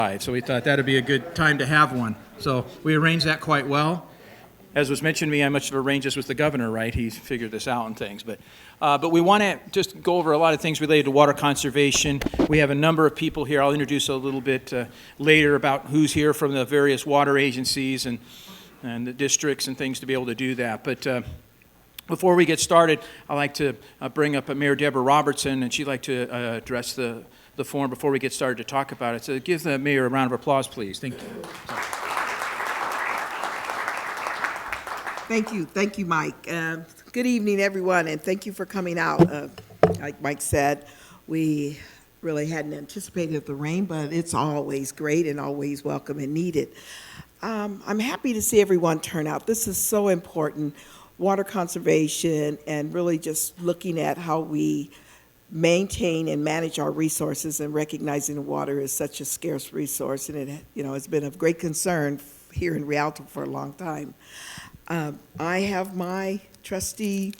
So we thought that'd be a good time to have one. So we arranged that quite well. As was mentioned to me, I must have arranged this with the governor, right? He figured this out and things. But we want to just go over a lot of things related to water conservation. We have a number of people here. I'll introduce a little bit later about who's here from the various water agencies and the districts and things to be able to do that. But before we get started, I'd like to bring up Mayor Deborah Robertson, and she'd like to address the forum before we get started to talk about it. So give the mayor a round of applause, please. Thank you. Thank you, Mike. Good evening, everyone, and thank you for coming out. Like Mike said, we really hadn't anticipated the rain, but it's always great and always welcome and needed. I'm happy to see everyone turn out. This is so important, water conservation, and really just looking at how we maintain and manage our resources and recognizing the water is such a scarce resource, and it's been of great concern here in Rialto for a long time. I have my trusty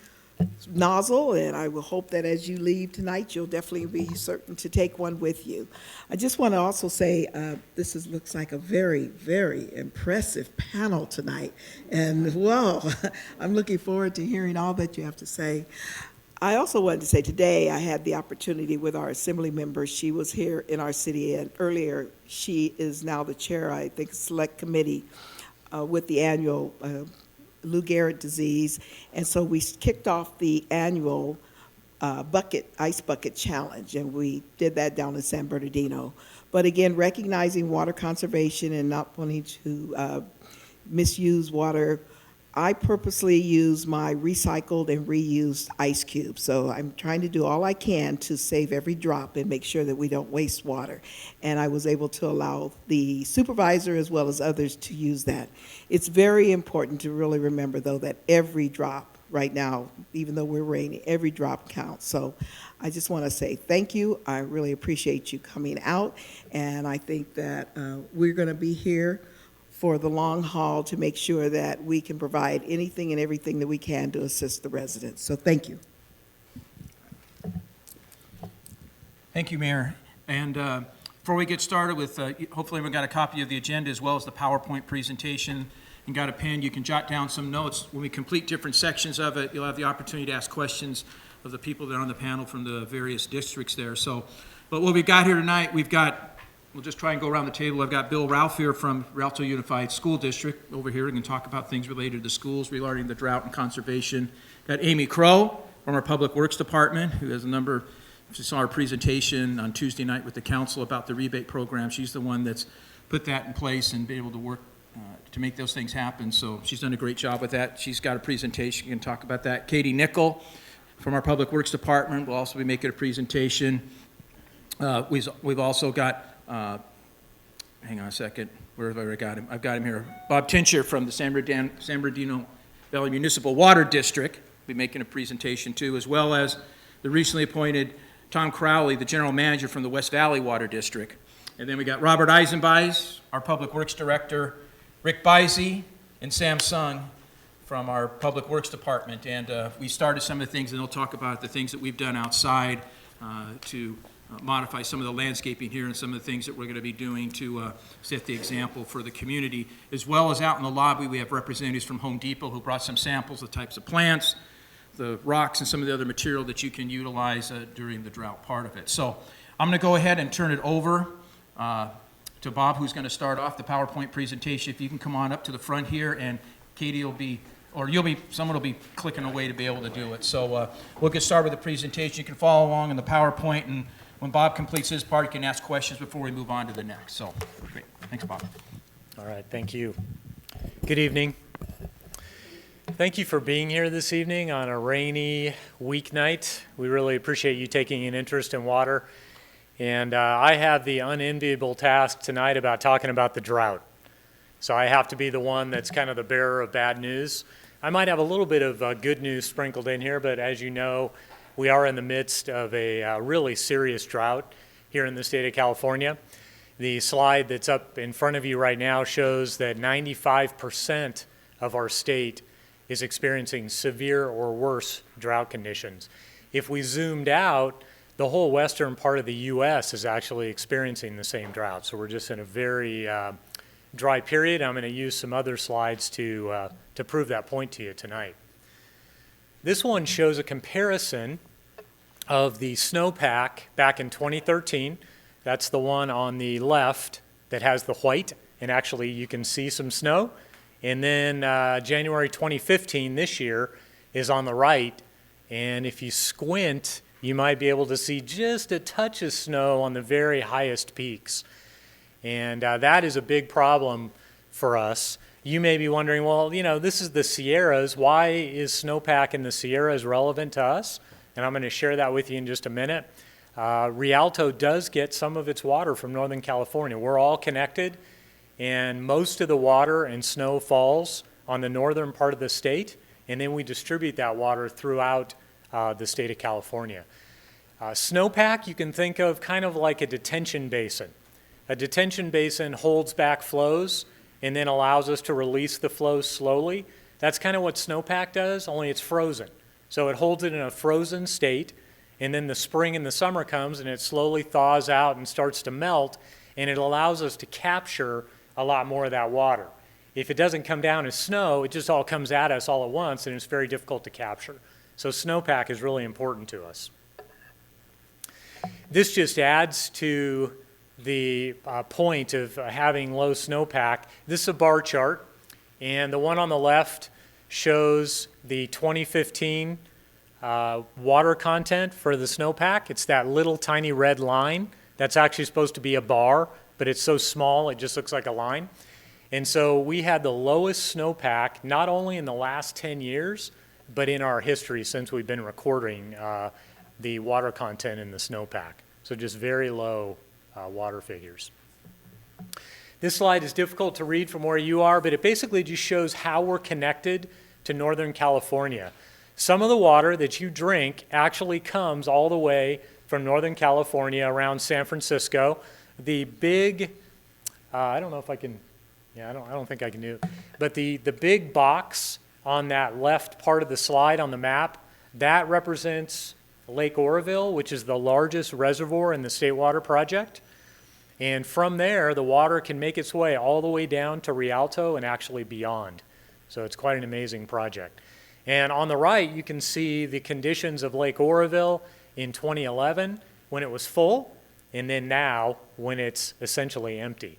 nozzle, and I will hope that as you leave tonight, you'll definitely be certain to take one with you. I just want to also say looks like a very, very impressive panel tonight, and well, I'm looking forward to hearing all that you have to say. I also wanted to say today I had the opportunity with our assembly member. She was here in our city, and earlier she is now the chair, I think, select committee with the annual Lou Gehrig disease, and so we kicked off the annual ice bucket challenge, and we did that down in San Bernardino. But again, recognizing water conservation and not wanting to misuse water, I purposely use my recycled and reused ice cubes. So I'm trying to do all I can to save every drop and make sure that we don't waste water. And I was able to allow the supervisor as well as others to use that. It's very important to really remember, though, that every drop right now, even though we're raining, every drop counts. So I just want to say thank you. I really appreciate you coming out. And I think that we're going to be here for the long haul to make sure that we can provide anything and everything that we can to assist the residents. So thank you. Thank you, Mayor. And before we get started with, hopefully everyone got a copy of the agenda as well as the PowerPoint presentation and got a pen. You can jot down some notes. When we complete different sections of it, you'll have the opportunity to ask questions of the people that are on the panel from the various districts there. But what we've got here tonight, we'll just try and go around the table. I've got Bill Ralph here from Rialto Unified School District over here. We can talk about things related to the schools regarding the drought and conservation. Got Amy Crow from our Public Works Department, who has a number. If you saw our presentation on Tuesday night with the council about the rebate program, she's the one that's put that in place and been able to work to make those things happen. So she's done a great job with that. She's got a presentation. You can talk about that. Katie Nickel from our Public Works Department will also be making a presentation. We've also got hang on a second. Where have I got him? I've got him here. Bob Tincher from the San Bernardino Valley Municipal Water District will be making a presentation too, as well as the recently appointed Tom Crowley, the General Manager from the West Valley Water District. And then we got Robert Eisenbeis, our Public Works Director, Rick Bisey, and Sam Sung from our Public Works Department. And we started some of the things, and they'll talk about the things that we've done outside to modify some of the landscaping here and some of the things that we're going to be doing to set the example for the community. As well as out in the lobby, we have representatives from Home Depot who brought some samples of types of plants, the rocks, and some of the other material that you can utilize during the drought part of it. So I'm going to go ahead and turn it over to Bob, who's going to start off the PowerPoint presentation. If you can come on up to the front here, and Katie will be, or someone will be clicking away to be able to do it. So we'll get started with the presentation. You can follow along in the PowerPoint, and when Bob completes his part, you can ask questions before we move on to the next. So, great. Thanks, Bob. All right, thank you. Good evening. Thank you for being here this evening on a rainy weeknight. We really appreciate you taking an interest in water. And I have the unenviable task tonight about talking about the drought. So I have to be the one that's kind of the bearer of bad news. I might have a little bit of good news sprinkled in here, but as you know, we are in the midst of a really serious drought here in the state of California. The slide that's up in front of you right now shows that 95% of our state is experiencing severe or worse drought conditions. If we zoomed out, the whole western part of the U.S. is actually experiencing the same drought. So we're just in a very dry period. I'm going to use some other slides to prove that point to you tonight. This one shows a comparison of the snowpack back in 2013. That's the one on the left that has the white, and actually you can see some snow. And then January 2015, this year, is on the right. And if you squint, you might be able to see just a touch of snow on the very highest peaks. And that is a big problem for us. You may be wondering, well, you know, this is the Sierras. Why is snowpack in the Sierras relevant to us? And I'm going to share that with you in just a minute. Rialto does get some of its water from Northern California. We're all connected, and most of the water and snow falls on the northern part of the state, and then we distribute that water throughout the state of California. Snowpack you can think of kind of like a detention basin. A detention basin holds back flows and then allows us to release the flows slowly. That's kind of what snowpack does, only it's frozen. So it holds it in a frozen state, and then the spring and the summer comes and it slowly thaws out and starts to melt, and it allows us to capture a lot more of that water. If it doesn't come down as snow, it just all comes at us all at once, and it's very difficult to capture. So snowpack is really important to us. This just adds to the point of having low snowpack. This is a bar chart, and the one on the left shows the 2015 water content for the snowpack. It's that little tiny red line. That's actually supposed to be a bar, but it's so small it just looks like a line. And so we had the lowest snowpack not only in the last 10 years, but in our history since we've been recording the water content in the snowpack. So just very low water figures. This slide is difficult to read from where you are, but it basically just shows how we're connected to Northern California. Some of the water that you drink actually comes all the way from Northern California around San Francisco. The big, I don't know if I can, I don't think I can do it, but the big box on that left part of the slide on the map, that represents Lake Oroville, which is the largest reservoir in the State Water Project. And from there, the water can make its way all the way down to Rialto and actually beyond. So it's quite an amazing project. And on the right, you can see the conditions of Lake Oroville in 2011 when it was full, and then now when it's essentially empty.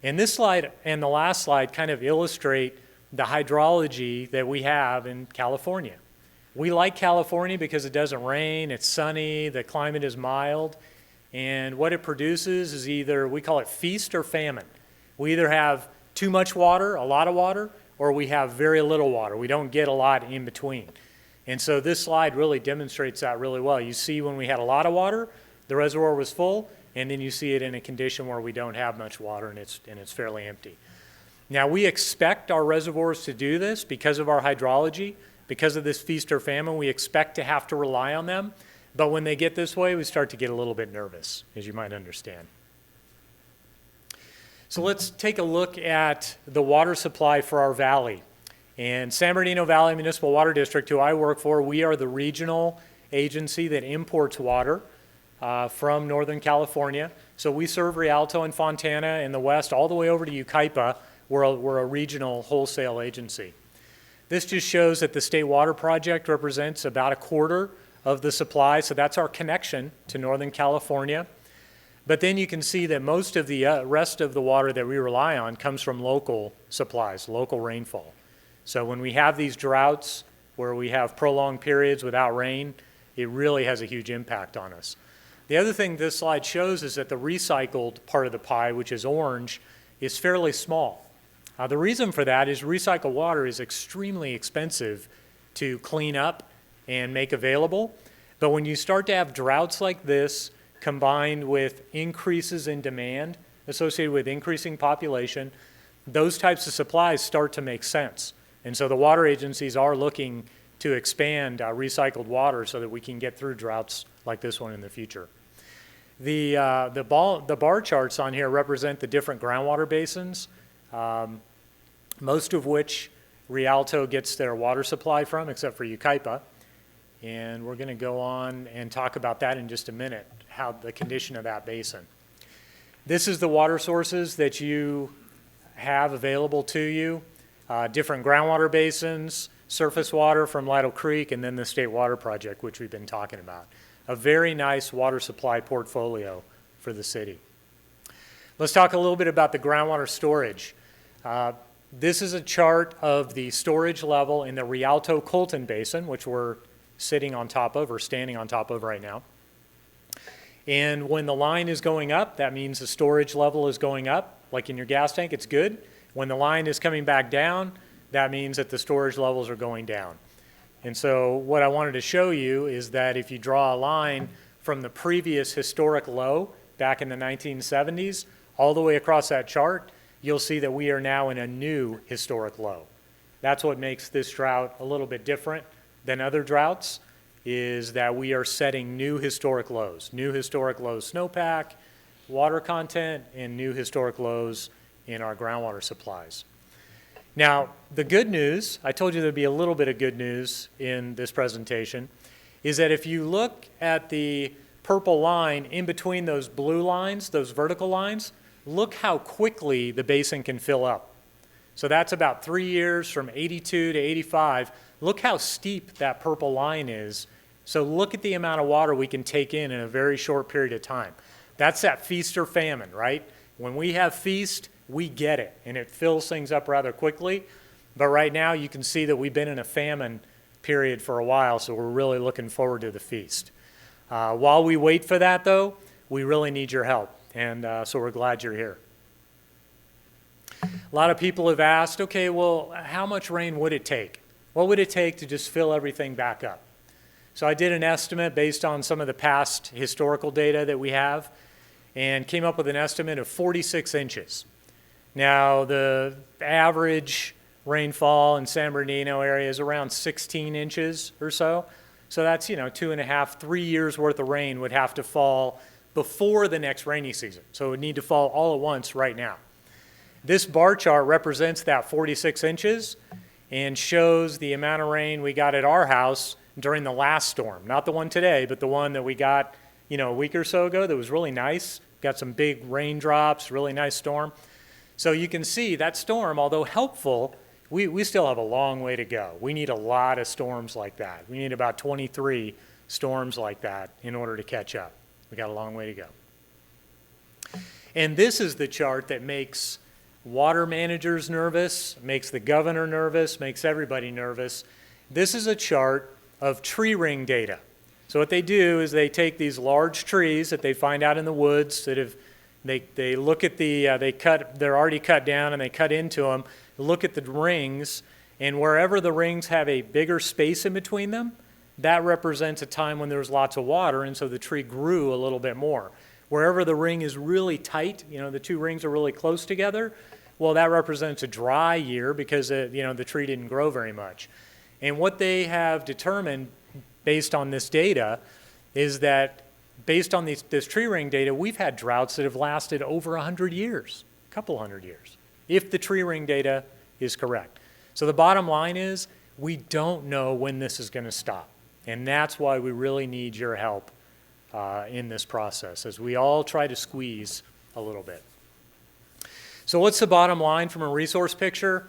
And this slide and the last slide kind of illustrate the hydrology that we have in California. We like California because it doesn't rain, it's sunny, the climate is mild, and what it produces is either, we call it feast or famine. We either have too much water, a lot of water, or we have very little water. We don't get a lot in between. And so this slide really demonstrates that really well. You see when we had a lot of water, the reservoir was full, and then you see it in a condition where we don't have much water and it's fairly empty. Now we expect our reservoirs to do this because of our hydrology. Because of this feast or famine, we expect to have to rely on them. But when they get this way, we start to get a little bit nervous, as you might understand. So let's take a look at the water supply for our valley. And San Bernardino Valley Municipal Water District, who I work for, we are the regional agency that imports water from Northern California. So we serve Rialto and Fontana in the west all the way over to Yucaipa. We're a regional wholesale agency. This just shows that the State Water Project represents about a quarter of the supply, so that's our connection to Northern California. But then you can see that most of the rest of the water that we rely on comes from local supplies, local rainfall. So when we have these droughts where we have prolonged periods without rain, it really has a huge impact on us. The other thing this slide shows is that the recycled part of the pie, which is orange, is fairly small. The reason for that is recycled water is extremely expensive to clean up and make available. But when you start to have droughts like this, combined with increases in demand associated with increasing population, those types of supplies start to make sense. And so the water agencies are looking to expand recycled water so that we can get through droughts like this one in the future. The bar charts on here represent the different groundwater basins, most of which Rialto gets their water supply from, except for Yucaipa. And we're going to go on and talk about that in just a minute, how the condition of that basin. This is the water sources that you have available to you, different groundwater basins, surface water from Lytle Creek, and then the State Water Project, which we've been talking about. A very nice water supply portfolio for the city. Let's talk a little bit about the groundwater storage. This is a chart of the storage level in the Rialto Colton Basin, which we're sitting on top of or standing on top of right now. And when the line is going up, that means the storage level is going up. Like in your gas tank, it's good. When the line is coming back down, that means that the storage levels are going down. And so what I wanted to show you is that if you draw a line from the previous historic low back in the 1970s all the way across that chart, you'll see that we are now in a new historic low. That's what makes this drought a little bit different than other droughts, is that we are setting new historic lows snowpack, water content, and new historic lows in our groundwater supplies. Now, the good news, I told you there'd be a little bit of good news in this presentation, is that if you look at the purple line in between those blue lines, those vertical lines, look how quickly the basin can fill up. So that's about 3 years from 82 to 85. Look how steep that purple line is. So look at the amount of water we can take in a very short period of time. That's that feast or famine, right? When we have feast, we get it, and it fills things up rather quickly. But right now, you can see that we've been in a famine period for a while, so we're really looking forward to the feast. While we wait for that, though, we really need your help, and so we're glad you're here. A lot of people have asked, okay, well, how much rain would it take? What would it take to just fill everything back up? So I did an estimate based on some of the past historical data that we have and came up with an estimate of 46 inches. Now, the average rainfall in San Bernardino area is around 16 inches or so. So that's, 2.5, 3 years worth of rain would have to fall before the next rainy season. So it would need to fall all at once right now. This bar chart represents that 46 inches and shows the amount of rain we got at our house during the last storm. Not the one today, but the one that we got, a week or so ago that was really nice. Got some big raindrops, really nice storm. So you can see that storm, although helpful, we still have a long way to go. We need a lot of storms like that. We need about 23 storms like that in order to catch up. We got a long way to go. And this is the chart that makes water managers nervous, makes the governor nervous, makes everybody nervous. This is a chart of tree ring data. So what they do is they take these large trees that they find out in the woods that have, they look at the, they're already cut down and they cut into them, look at the rings, and wherever the rings have a bigger space in between them, that represents a time when there was lots of water, and so the tree grew a little bit more. Wherever the ring is really tight, the two rings are really close together, well, that represents a dry year because, the tree didn't grow very much. And what they have determined based on this data is that based on this tree ring data, we've had droughts that have lasted over 100 years, a couple hundred years, if the tree ring data is correct. So the bottom line is we don't know when this is going to stop. And that's why we really need your help in this process as we all try to squeeze a little bit. So what's the bottom line from a resource picture?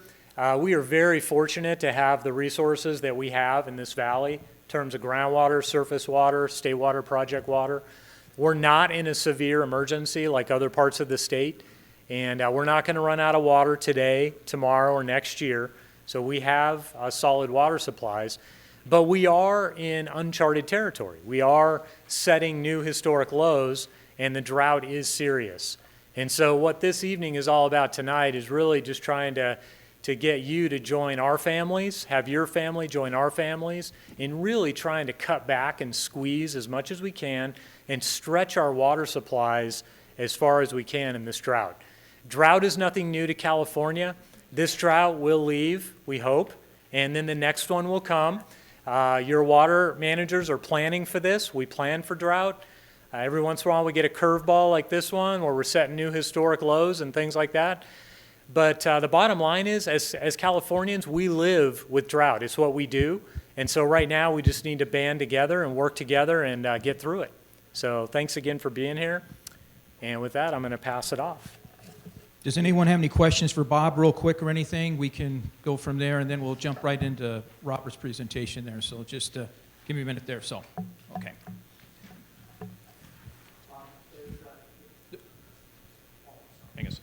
We are very fortunate to have the resources that we have in this valley in terms of groundwater, surface water, state water project water. We're not in a severe emergency like other parts of the state, and we're not going to run out of water today, tomorrow, or next year. So we have solid water supplies, but we are in uncharted territory. We are setting new historic lows, and the drought is serious. And so what this evening is all about tonight is really just trying to get you to join our families, have your family join our families, in really trying to cut back and squeeze as much as we can and stretch our water supplies as far as we can in this drought. Drought is nothing new to California. This drought will leave, we hope, and then the next one will come. Your water managers are planning for this. We plan for drought. Every once in a while we get a curveball like this one where we're setting new historic lows and things like that. But the bottom line is, as Californians, we live with drought. It's what we do, And so right now we just need to band together and work together and get through it. So thanks again for being here. And with that, I'm going to pass it off. Does anyone have any questions for Bob real quick or anything? We can go from there, and then we'll jump right into Robert's presentation there. So just give me a minute there. So, okay. Hang on.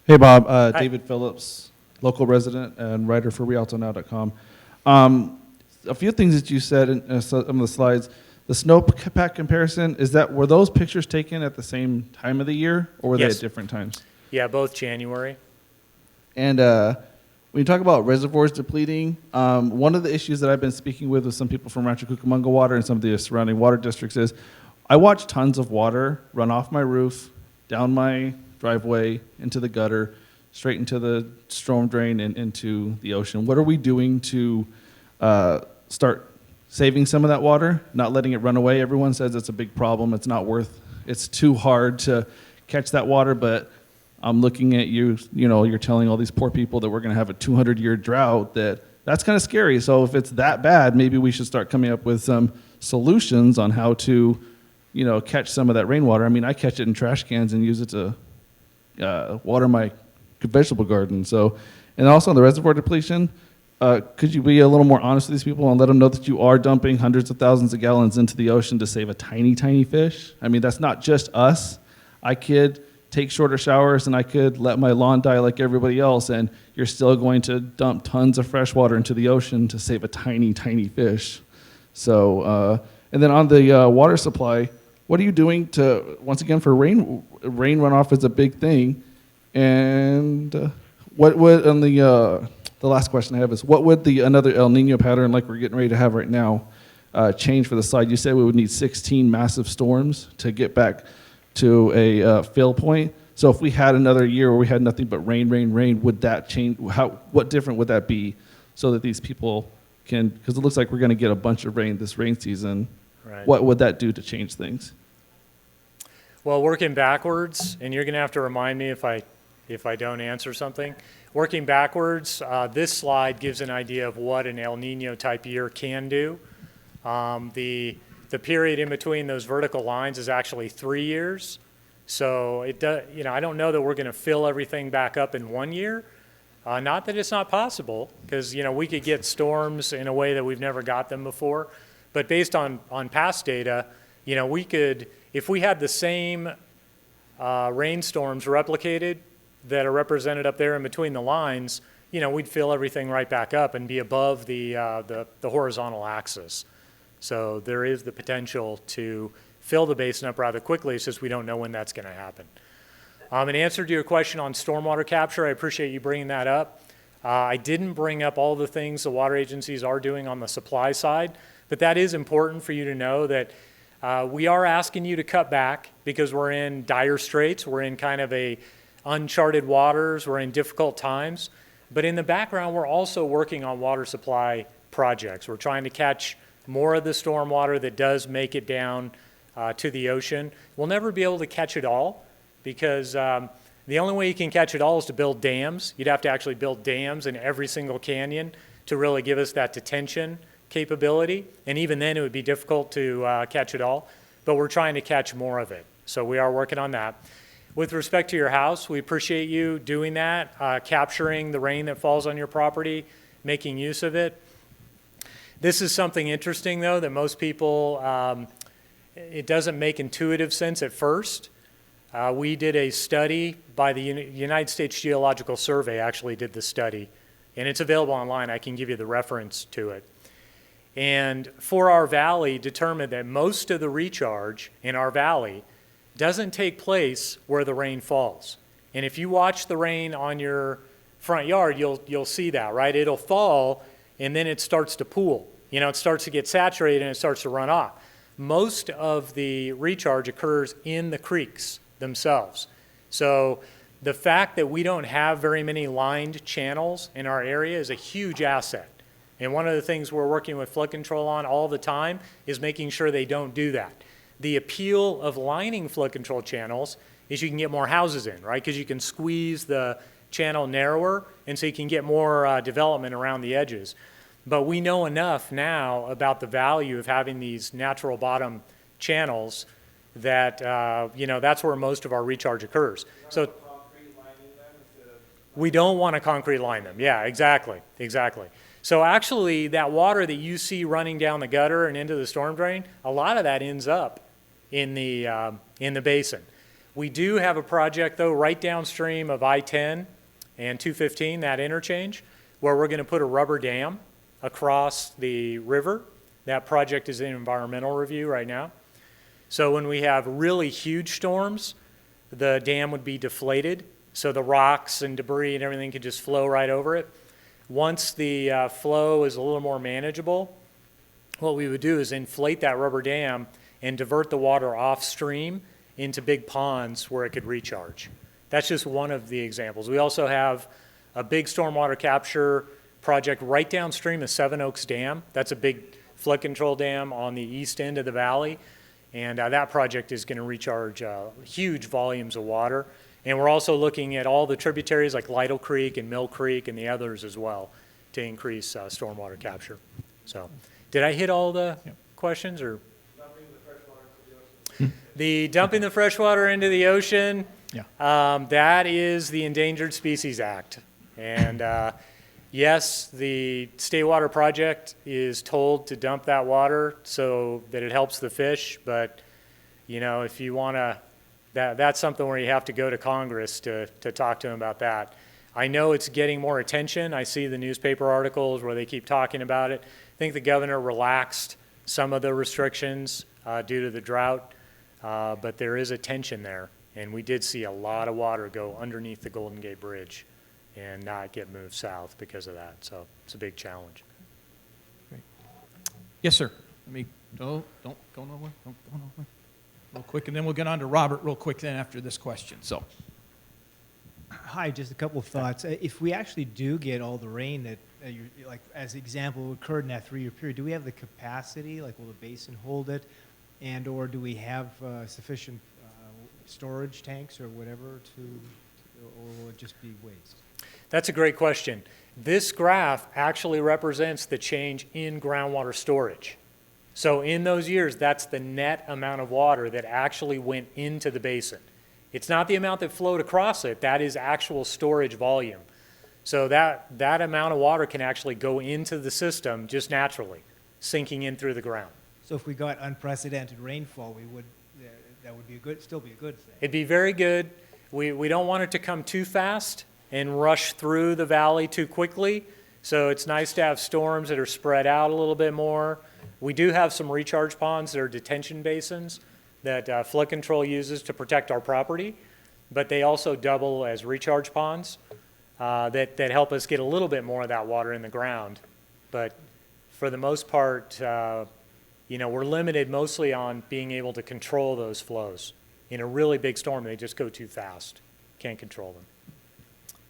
Hey, Bob. Hi. David Phillips, local resident and writer for RialtoNow.com. A few things that you said in some of the slides. The snowpack comparison, were those pictures taken at the same time of the year, or were they Yes. at different times? Yeah, both January. And when you talk about reservoirs depleting, one of the issues that I've been speaking with some people from Rancho Cucamonga Water and some of the surrounding water districts is I watch tons of water run off my roof, down my driveway, into the gutter, straight into the storm drain and into the ocean. What are we doing to start saving some of that water, not letting it run away? Everyone says it's a big problem. It's too hard to catch that water, but I'm looking at you're telling all these poor people that we're going to have a 200-year drought. That's kind of scary. So if it's that bad, maybe we should start coming up with some solutions on how to, catch some of that rainwater. I mean, I catch it in trash cans and use it to water my vegetable garden. So, and also on the reservoir depletion, could you be a little more honest with these people and let them know that you are dumping hundreds of thousands of gallons into the ocean to save a tiny, tiny fish? I mean, that's not just us. I could take shorter showers and I could let my lawn die like everybody else, and you're still going to dump tons of fresh water into the ocean to save a tiny, tiny fish. So, and then on the water supply, what are you doing to, once again, for rain runoff is a big thing, and what would, on the last question I have is, what would another El Nino pattern like we're getting ready to have right now change for the slide? You said we would need 16 massive storms to get back to a fill point. So if we had another year where we had nothing but rain, would that change? What different would that be so that these people can, because it looks like we're going to get a bunch of rain this rain season. Right. What would that do to change things? Well, working backwards, and you're going to have to remind me if I don't answer something. Working backwards, this slide gives an idea of what an El Nino type year can do. The period in between those vertical lines is actually 3 years. So it does, I don't know that we're going to fill everything back up in 1 year. Not that it's not possible, because we could get storms in a way that we've never got them before. But based on past data, we could, if we had the same rainstorms replicated that are represented up there in between the lines, we'd fill everything right back up and be above the horizontal axis. So there is the potential to fill the basin up rather quickly. It's just we don't know when that's going to happen. In answer to your question on stormwater capture, I appreciate you bringing that up. I didn't bring up all the things the water agencies are doing on the supply side, but that is important for you to know that we are asking you to cut back because we're in dire straits. We're in kind of uncharted waters. We're in difficult times. But in the background, we're also working on water supply projects. We're trying to catch more of the storm water that does make it down to the ocean. We'll never be able to catch it all because the only way you can catch it all is to build dams. You'd have to actually build dams in every single canyon to really give us that detention capability. And even then, it would be difficult to catch it all. But we're trying to catch more of it. So we are working on that. With respect to your house, we appreciate you doing that, capturing the rain that falls on your property, making use of it. This is something interesting, though, that most people, it doesn't make intuitive sense at first. We did a study by the United States Geological Survey actually did the study, and it's available online. I can give you the reference to it. And for our valley, determined that most of the recharge in our valley doesn't take place where the rain falls. And if you watch the rain on your front yard, you'll see that, right? It'll fall, and then it starts to pool. It starts to get saturated and it starts to run off. Most of the recharge occurs in the creeks themselves. So the fact that we don't have very many lined channels in our area is a huge asset. And one of the things we're working with flood control on all the time is making sure they don't do that. The appeal of lining flood control channels is you can get more houses in, right? Because you can squeeze the channel narrower, and so you can get more development around the edges. But we know enough now about the value of having these natural bottom channels that, that's where most of our recharge occurs. So we don't want to concrete line them. Yeah, exactly. So actually, that water that you see running down the gutter and into the storm drain, a lot of that ends up in the basin. We do have a project, though, right downstream of I-10 and 215, that interchange, where we're going to put a rubber dam across the river. That project is in environmental review right now. So when we have really huge storms, the dam would be deflated, so the rocks and debris and everything could just flow right over it. Once the flow is a little more manageable, what we would do is inflate that rubber dam and divert the water off stream into big ponds where it could recharge. That's just one of the examples. We also have a big stormwater capture project right downstream of Seven Oaks Dam. That's a big flood control dam on the east end of the valley. And that project is going to recharge huge volumes of water. And we're also looking at all the tributaries like Lytle Creek and Mill Creek and the others as well to increase stormwater capture. So did I hit all the questions? Or the dumping the freshwater into the ocean, that is the Endangered Species Act. And yes, the State Water Project is told to dump that water so that it helps the fish, but if you want to, that's something where you have to go to Congress to talk to them about that. I know it's getting more attention. I see the newspaper articles where they keep talking about it. I think the governor relaxed some of the restrictions due to the drought, but there is a tension there, and we did see a lot of water go underneath the Golden Gate Bridge and not get moved south because of that. So it's a big challenge. Yes, sir. Let me, don't go nowhere. Don't go nowhere. Real quick, and then we'll get on to Robert real quick then after this question. So, Hi, just a couple of thoughts. If we actually do get all the rain that, like as example, occurred in that 3-year period, do we have the capacity, like will the basin hold it, and or do we have sufficient storage tanks or whatever or will it just be waste? That's a great question. This graph actually represents the change in groundwater storage. So in those years, that's the net amount of water that actually went into the basin. It's not the amount that flowed across it. That is actual storage volume. So that amount of water can actually go into the system just naturally, sinking in through the ground. So if we got unprecedented rainfall, that would still be a good thing. It'd be very good. We don't want it to come too fast and rush through the valley too quickly. So it's nice to have storms that are spread out a little bit more. We do have some recharge ponds that are detention basins that flood control uses to protect our property, but they also double as recharge ponds that help us get a little bit more of that water in the ground. But for the most part, we're limited mostly on being able to control those flows. In a really big storm, they just go too fast. Can't control them.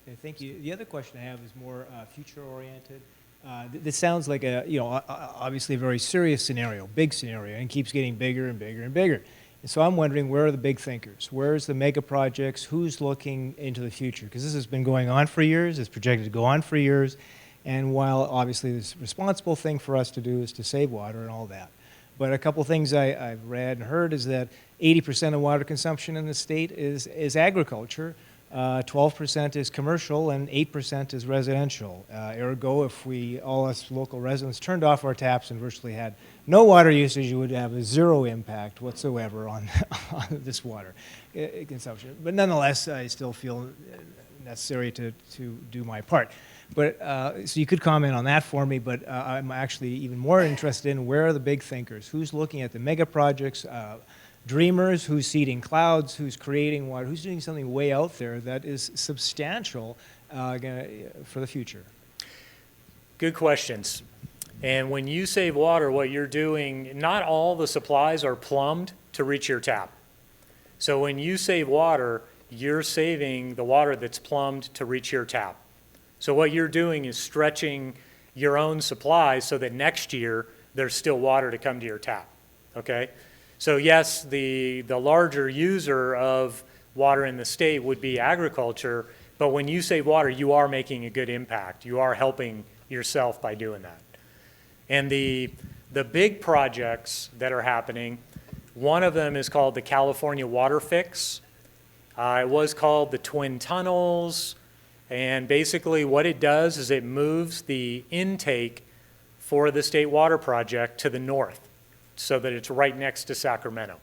Okay, thank you. The other question I have is more future-oriented. This sounds like obviously a very serious scenario, big scenario, and keeps getting bigger and bigger and bigger. And so I'm wondering, where are the big thinkers? Where's the mega projects? Who's looking into the future? Because this has been going on for years. It's projected to go on for years. And while obviously the responsible thing for us to do is to save water and all that, but a couple things I've read and heard is that 80% of water consumption in the state is agriculture. 12% is commercial and 8% is residential. Ergo, if all us local residents turned off our taps and virtually had no water usage, you would have a zero impact whatsoever on this water consumption. But nonetheless, I still feel necessary to do my part. But so you could comment on that for me, but I'm actually even more interested in where are the big thinkers? Who's looking at the mega projects? Dreamers, who's seeding clouds, who's creating water, who's doing something way out there that is substantial for the future? Good questions. And when you save water, what you're doing, not all the supplies are plumbed to reach your tap. So when you save water, you're saving the water that's plumbed to reach your tap. So what you're doing is stretching your own supplies so that next year there's still water to come to your tap, okay? So yes, the larger user of water in the state would be agriculture, but when you save water, you are making a good impact. You are helping yourself by doing that. And the big projects that are happening, one of them is called the California Water Fix. It was called the Twin Tunnels. And basically what it does is it moves the intake for the State Water Project to the north so that it's right next to Sacramento.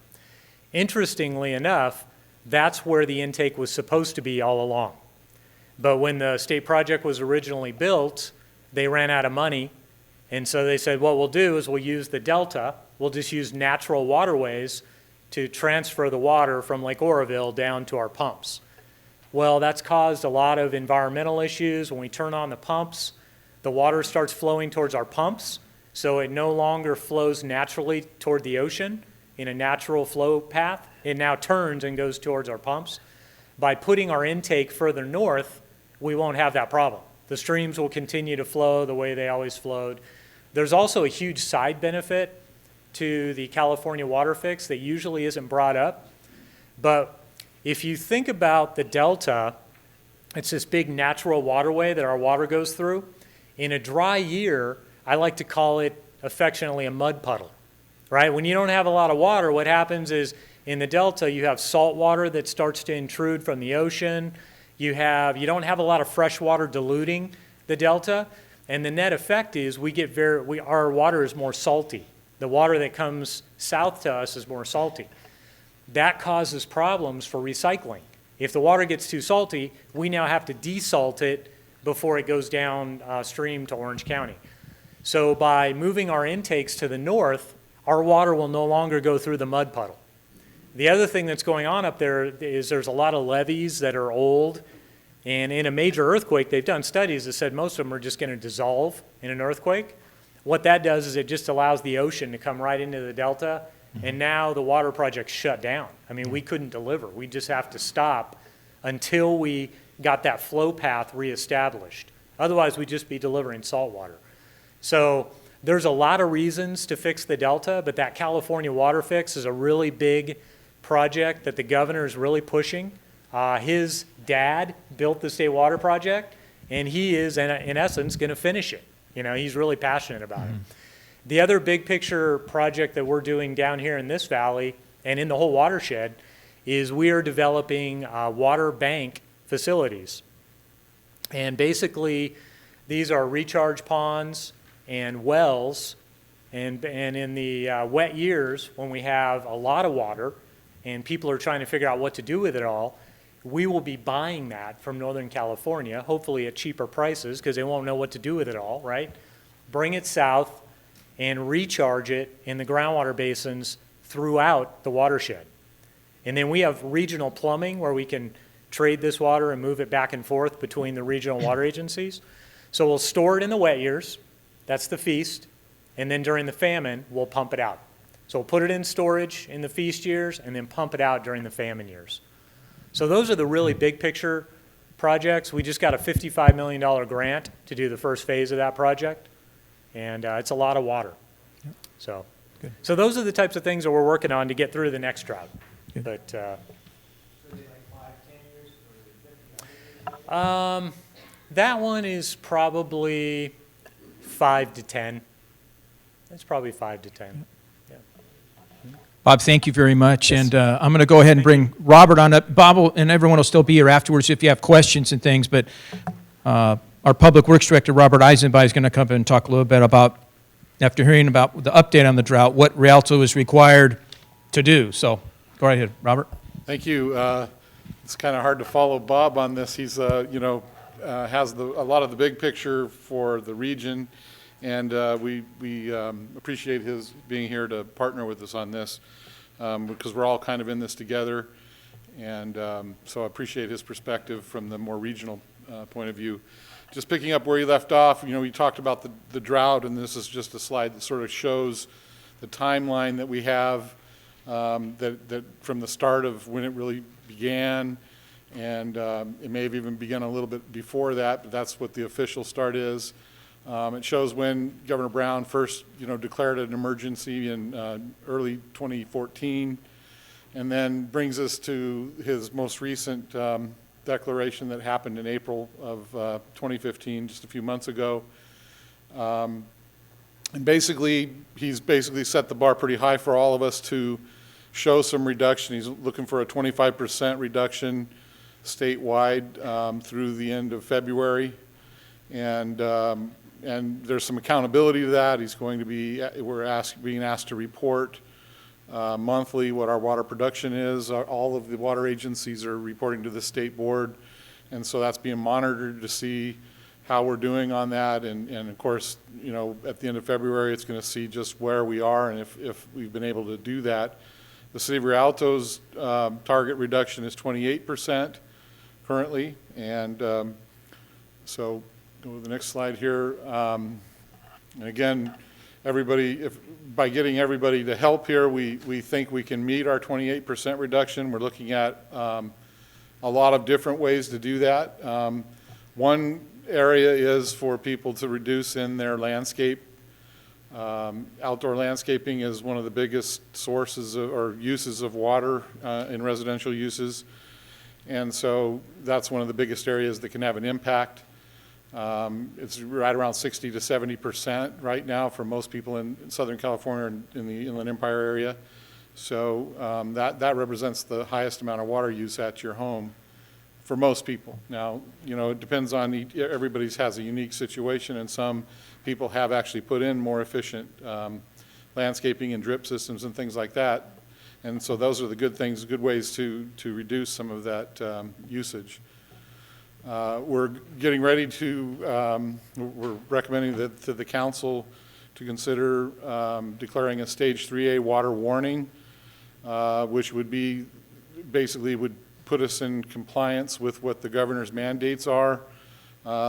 Interestingly enough, that's where the intake was supposed to be all along. But when the state project was originally built, they ran out of money. And so they said, what we'll do is we'll use the delta. We'll just use natural waterways to transfer the water from Lake Oroville down to our pumps. Well, that's caused a lot of environmental issues. When we turn on the pumps, the water starts flowing towards our pumps, so it no longer flows naturally toward the ocean in a natural flow path. It now turns and goes towards our pumps. By putting our intake further north, we won't have that problem. The streams will continue to flow the way they always flowed. There's also a huge side benefit to the California Water Fix that usually isn't brought up. But if you think about the delta, it's this big natural waterway that our water goes through. In a dry year, I like to call it affectionately a mud puddle, right? When you don't have a lot of water, what happens is in the delta, you have salt water that starts to intrude from the ocean. You don't have a lot of fresh water diluting the delta. And the net effect is our water is more salty. The water that comes south to us is more salty. That causes problems for recycling. If the water gets too salty, we now have to desalt it before it goes downstream to Orange County. So by moving our intakes to the north, our water will no longer go through the mud puddle. The other thing that's going on up there is there's a lot of levees that are old, and in a major earthquake, they've done studies that said most of them are just going to dissolve in an earthquake. What that does is it just allows the ocean to come right into the delta, and now the water project's shut down. I mean, we couldn't deliver. We just have to stop until we got that flow path reestablished. Otherwise, we'd just be delivering salt water. So there's a lot of reasons to fix the delta, but that California Water Fix is a really big project that the governor is really pushing. His dad built the State Water Project, and he is, in essence, going to finish it. You know, he's really passionate about it. The other big picture project that we're doing down here in this valley and in the whole watershed is we are developing water bank facilities. And basically, these are recharge ponds and wells. And in the wet years, when we have a lot of water and people are trying to figure out what to do with it all, we will be buying that from Northern California, hopefully at cheaper prices because they won't know what to do with it all, right? Bring it south and recharge it in the groundwater basins throughout the watershed. And then we have regional plumbing where we can trade this water and move it back and forth between the regional water agencies. So we'll store it in the wet years. That's the feast. And then during the famine, we'll pump it out. So we'll put it in storage in the feast years and then pump it out during the famine years. So those are the really big picture projects. We just got a $55 million grant to do the first phase of that project. And it's a lot of water. So those are the types of things that we're working on to get through the next drought. But that one is probably 5 to 10. It's probably 5 to 10. Yeah. Bob, thank you very much. And I'm going to go ahead and bring Robert on up. Bob and everyone will still be here afterwards if you have questions and things. But our Public Works Director, Robert Eisenby, is going to come in and talk a little bit about, after hearing about the update on the drought, what Rialto is required to do. So go right ahead, Robert. Thank you. It's kind of hard to follow Bob on this. He's, has a lot of the big picture for the region, and we appreciate his being here to partner with us on this because we're all kind of in this together, and so I appreciate his perspective from the more regional point of view. Just picking up where you left off, we talked about the drought, and this is just a slide that sort of shows the timeline that we have that from the start of when it really began, and it may have even begun a little bit before that, but that's what the official start is. It shows when Governor Brown first, declared an emergency in early 2014, and then brings us to his most recent declaration that happened in April of 2015, just a few months ago. And And basically, he's basically set the bar pretty high for all of us to show some reduction. He's looking for a 25% reduction statewide through the end of February. And there's some accountability to that. He's going to be, being asked to report monthly what our water production is. All of the water agencies are reporting to the state board. And so that's being monitored to see how we're doing on that. And of course, you know, at the end of February, it's going to see just where we are and if we've been able to do that. The city of Rialto's target reduction is 28% currently. And so go to the next slide here. And again, everybody, by getting everybody to help here, we think we can meet our 28% reduction. We're looking at a lot of different ways to do that. One area is for people to reduce in their landscape. Outdoor landscaping is one of the biggest sources or uses of water in residential uses. And so that's one of the biggest areas that can have an impact. It's right around 60 to 70% right now for most people in Southern California and in the Inland Empire area. So that represents the highest amount of water use at your home for most people. Now, you know, it depends on everybody's has a unique situation, and some people have actually put in more efficient landscaping and drip systems and things like that. And so those are the good things, good ways to reduce some of that usage. We're getting ready to, we're recommending that to the council to consider declaring a stage 3A water warning, which would be, basically would put us in compliance with what the governor's mandates are.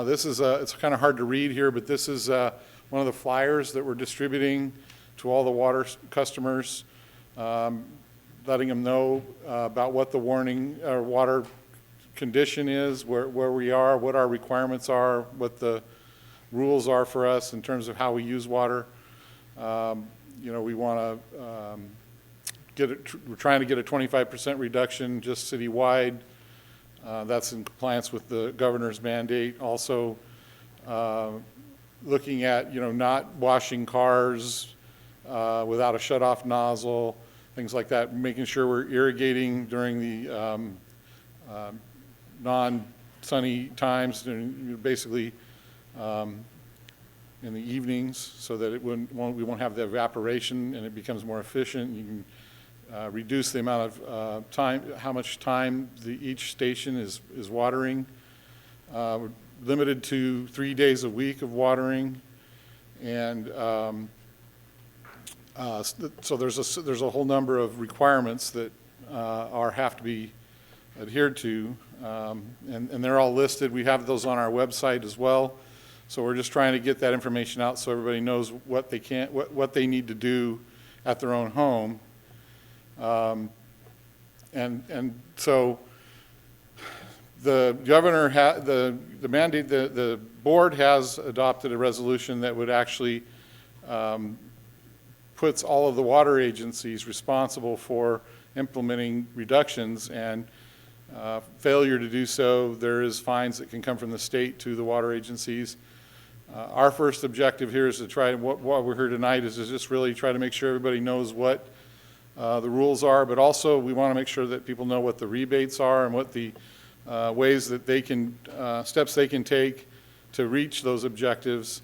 This is, it's kind of hard to read here, but this is one of the flyers that we're distributing to all the water customers, letting them know about what the warning or water condition is, where we are, what our requirements are, what the rules are for us in terms of how we use water. You know, we want to we're trying to get a 25% reduction just citywide. That's in compliance with the governor's mandate. Also, looking at, you know, not washing cars without a shut-off nozzle, things like that, making sure we're irrigating during the non-sunny times, basically in the evenings, so that we won't have the evaporation and it becomes more efficient. You can reduce the amount of time, how much time each station is watering. We're limited to 3 days a week of watering, and so there's a whole number of requirements that have to be adhered to, and they're all listed. We have those on our website as well. So we're just trying to get that information out so everybody knows what they what they need to do at their own home. And so the governor the mandate, the board has adopted a resolution that would actually puts all of the water agencies responsible for implementing reductions, and failure to do so, there is fines that can come from the state to the water agencies. Our first objective here is to try, what we're here tonight is to just really try to make sure everybody knows what the rules are, but also we want to make sure that people know what the rebates are and what the ways that they can, steps they can take to reach those objectives.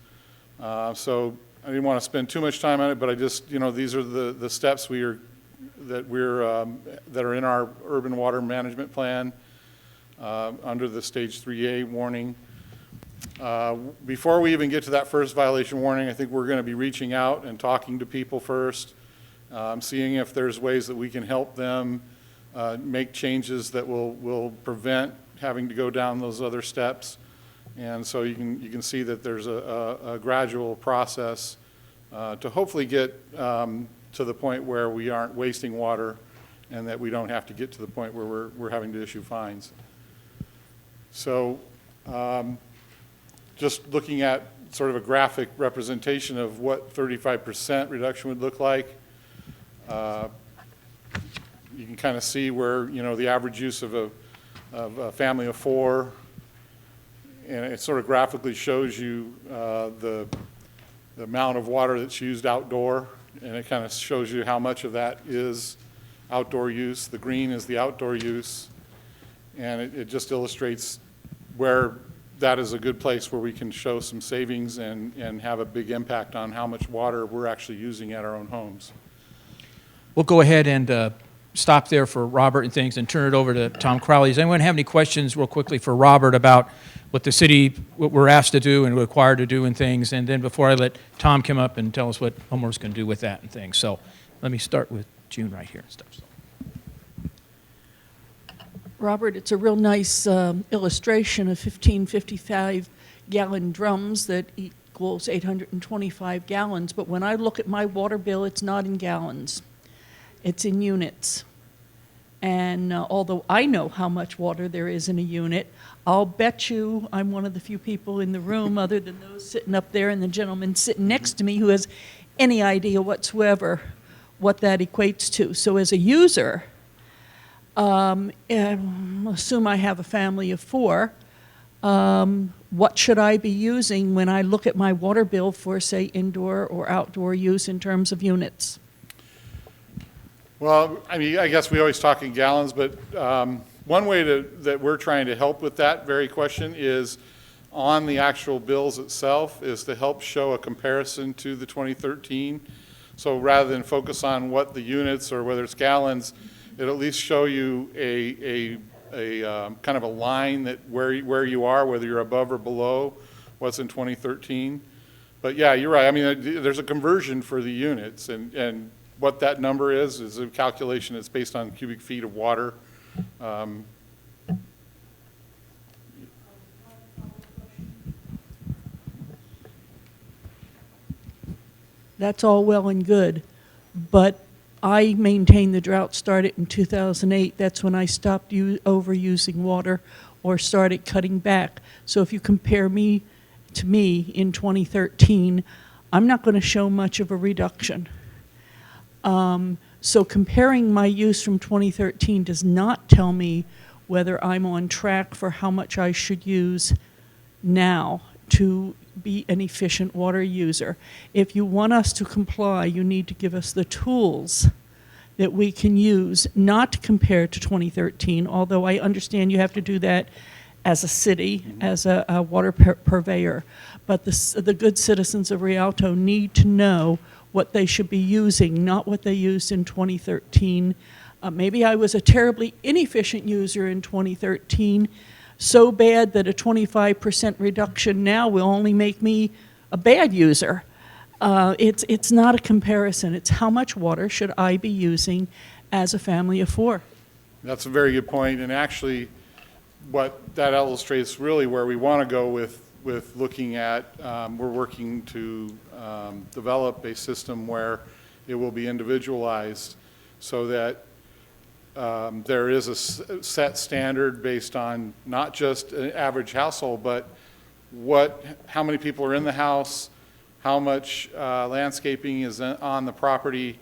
So I didn't want to spend too much time on it, but I just, you know, these are the steps that are in our urban water management plan under the stage 3A warning. Before we even get to that first violation warning, I think we're going to be reaching out and talking to people first, seeing if there's ways that we can help them make changes that will prevent having to go down those other steps. And so you can see that there's a gradual process to hopefully get to the point where we aren't wasting water and that we don't have to get to the point where we're having to issue fines. So just looking at sort of a graphic representation of what 35% reduction would look like, you can kind of see where, you know, the average use of a family of 4, and it sort of graphically shows you the amount of water that's used outdoor, and it kind of shows you how much of that is outdoor use. The green is the outdoor use, and it just illustrates where that is a good place where we can show some savings and have a big impact on how much water we're actually using at our own homes. We'll go ahead and stop there for Robert and things and turn it over to Tom Crowley. Does anyone have any questions real quickly for Robert about what the city, what we're asked to do and required to do and things? And then before I let Tom come up and tell us what Homer's going to do with that and things. So let me start with June right here and stuff. So. Robert, it's a real nice illustration of 1555-gallon drums that equals 825 gallons. But when I look at my water bill, it's not in gallons. It's in units. And although I know how much water there is in a unit, I'll bet you I'm one of the few people in the room, other than those sitting up there and the gentleman sitting next to me, who has any idea whatsoever what that equates to. So as a user, assume I have a family of 4. What should I be using when I look at my water bill for, say, indoor or outdoor use in terms of units? Well, I mean, I guess we always talk in gallons, but one way that we're trying to help with that very question is on the actual bills itself, is to help show a comparison to the 2013. So rather than focus on what the units or whether it's gallons, it'll at least show you a kind of a line that where you are, whether you're above or below what's in 2013. But yeah, you're right. I mean, there's a conversion for the units, and what that number is a calculation that's based on cubic feet of water. That's all well and good, but I maintain the drought started in 2008. That's when I stopped overusing water or started cutting back. So if you compare me to me in 2013, I'm not going to show much of a reduction. So comparing my use from 2013 does not tell me whether I'm on track for how much I should use now to be an efficient water user. If you want us to comply, you need to give us the tools that we can use, not to compare to 2013, although I understand you have to do that as a city, as a water purveyor. But the good citizens of Rialto need to know what they should be using, not what they used in 2013. Maybe I was a terribly inefficient user in 2013, so bad that a 25% reduction now will only make me a bad user. It's not a comparison. It's how much water should I be using as a family of 4. That's a very good point, and actually what that illustrates really where we want to go with looking at, we're working to develop a system where it will be individualized so that there is a set standard based on not just an average household, but how many people are in the house, how much landscaping is on the property,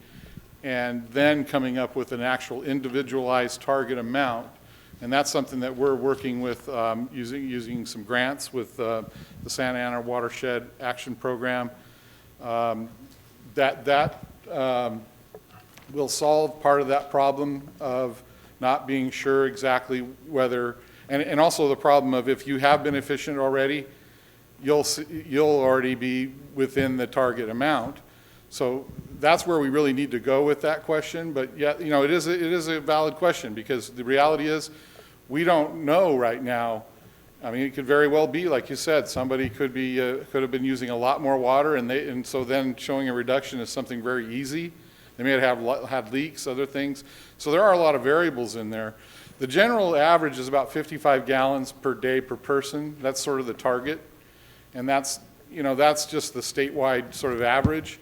and then coming up with an actual individualized target amount. And that's something that we're working with using some grants with the Santa Ana Watershed Action Program. That will solve part of that problem of not being sure exactly whether, and also the problem of if you have been efficient already, you'll already be within the target amount. So that's where we really need to go with that question. But yeah, you know, it is a valid question, because the reality is we don't know right now. I mean, it could very well be, like you said, somebody could have been using a lot more water, and so then showing a reduction is something very easy. They may have had leaks, other things. So there are a lot of variables in there. The general average is about 55 gallons per day per person. That's sort of the target, and that's just the statewide sort of average.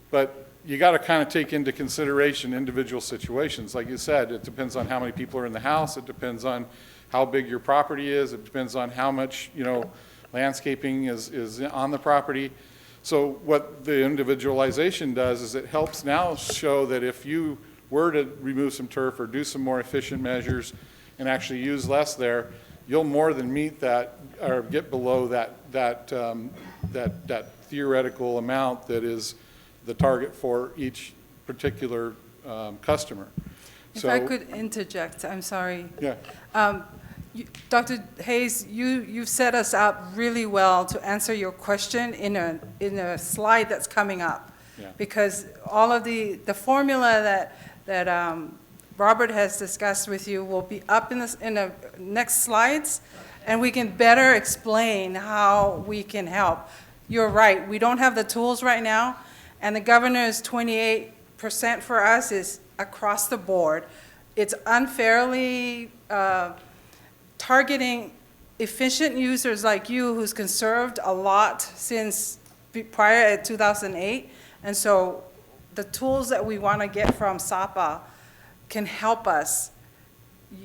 But you got to kind of take into consideration individual situations. Like you said, it depends on how many people are in the house. It depends on how big your property is. It depends on how much, landscaping is on the property. So what the individualization does is it helps now show that if you were to remove some turf or do some more efficient measures and actually use less there, you'll more than meet that or get below that that theoretical amount that is the target for each particular customer. If I could interject, I'm sorry. Yeah. Dr. Hayes, you've set us up really well to answer your question in a slide that's coming up. Yeah. Because all of the formula that Robert has discussed with you will be up in the next slides, and we can better explain how we can help. You're right, we don't have the tools right now, and the governor's 28% for us is across the board. It's unfairly targeting efficient users like you who's conserved a lot since prior to 2008. And so the tools that we want to get from SAPA can help us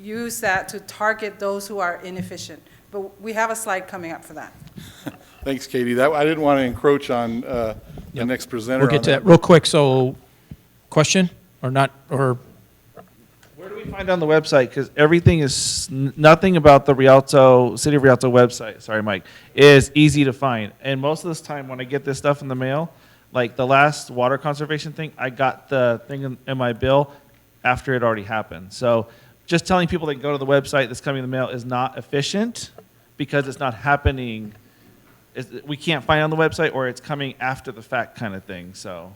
use that to target those who are inefficient. But we have a slide coming up for that. Thanks, Katie. I didn't want to encroach on the next presenter. We'll get to that real quick. So, question or not, or Where do we find on the website? Because everything is, nothing about the Rialto, City of Rialto website, sorry, Mike, is easy to find. And most of this time when I get this stuff in the mail, like the last water conservation thing, I got the thing in my bill after it already happened. So just telling people they can go to the website that's coming in the mail is not efficient because it's not happening. We can't find it on the website, or it's coming after the fact kind of thing, so.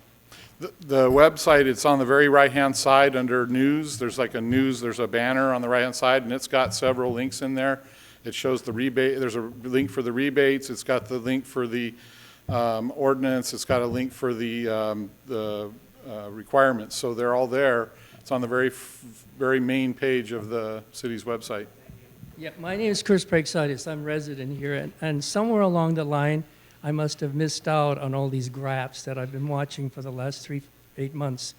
The website, it's on the very right-hand side under news. There's like a news, there's a banner on the right-hand side, and it's got several links in there. It shows the rebate, there's a link for the rebates, it's got the link for the ordinance, it's got a link for the requirements. So they're all there. It's on the very main page of the city's website. Yeah, my name is Chris Praxitis. I'm resident here, and somewhere along the line, I must have missed out on all these graphs that I've been watching for the last 8 months.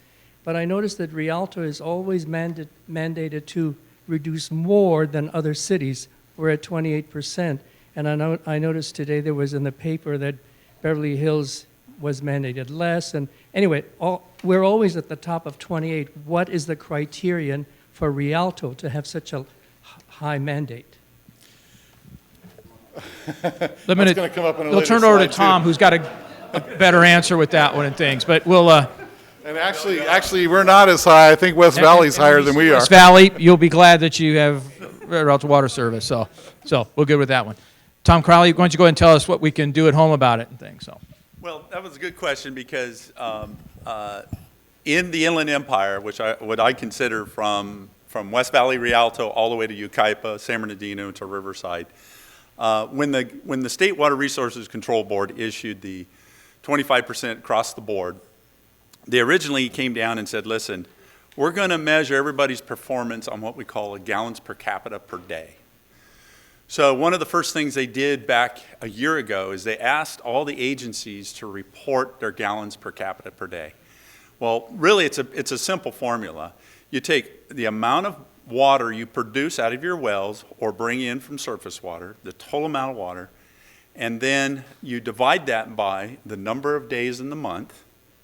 But I noticed that Rialto is always mandated to reduce more than other cities. We're at 28%. And I noticed today there was in the paper that Beverly Hills was mandated less. And anyway, we're always at the top of 28. What is the criterion for Rialto to have such a high mandate? That's going to come up in a we'll later turn it over to slide, Tom, too. who's got a better answer with that one and things. But we'll And actually, we're not as high. I think West Valley's higher than we are. West Valley, you'll be glad that you have Rialto Water Service. So we're good with that one. Tom Crowley, why don't you go ahead and tell us what we can do at home about it and things. So. Well, that was a good question because in the Inland Empire, what I consider from West Valley, Rialto, all the way to Yucaipa, San Bernardino to Riverside, when the State Water Resources Control Board issued the 25% across the board, they originally came down and said, listen, we're going to measure everybody's performance on what we call a gallons per capita per day. So one of the first things they did back a year ago is they asked all the agencies to report their gallons per capita per day. Well, really, it's a simple formula. You take the amount of water you produce out of your wells or bring in from surface water, the total amount of water, and then you divide that by the number of days in the month.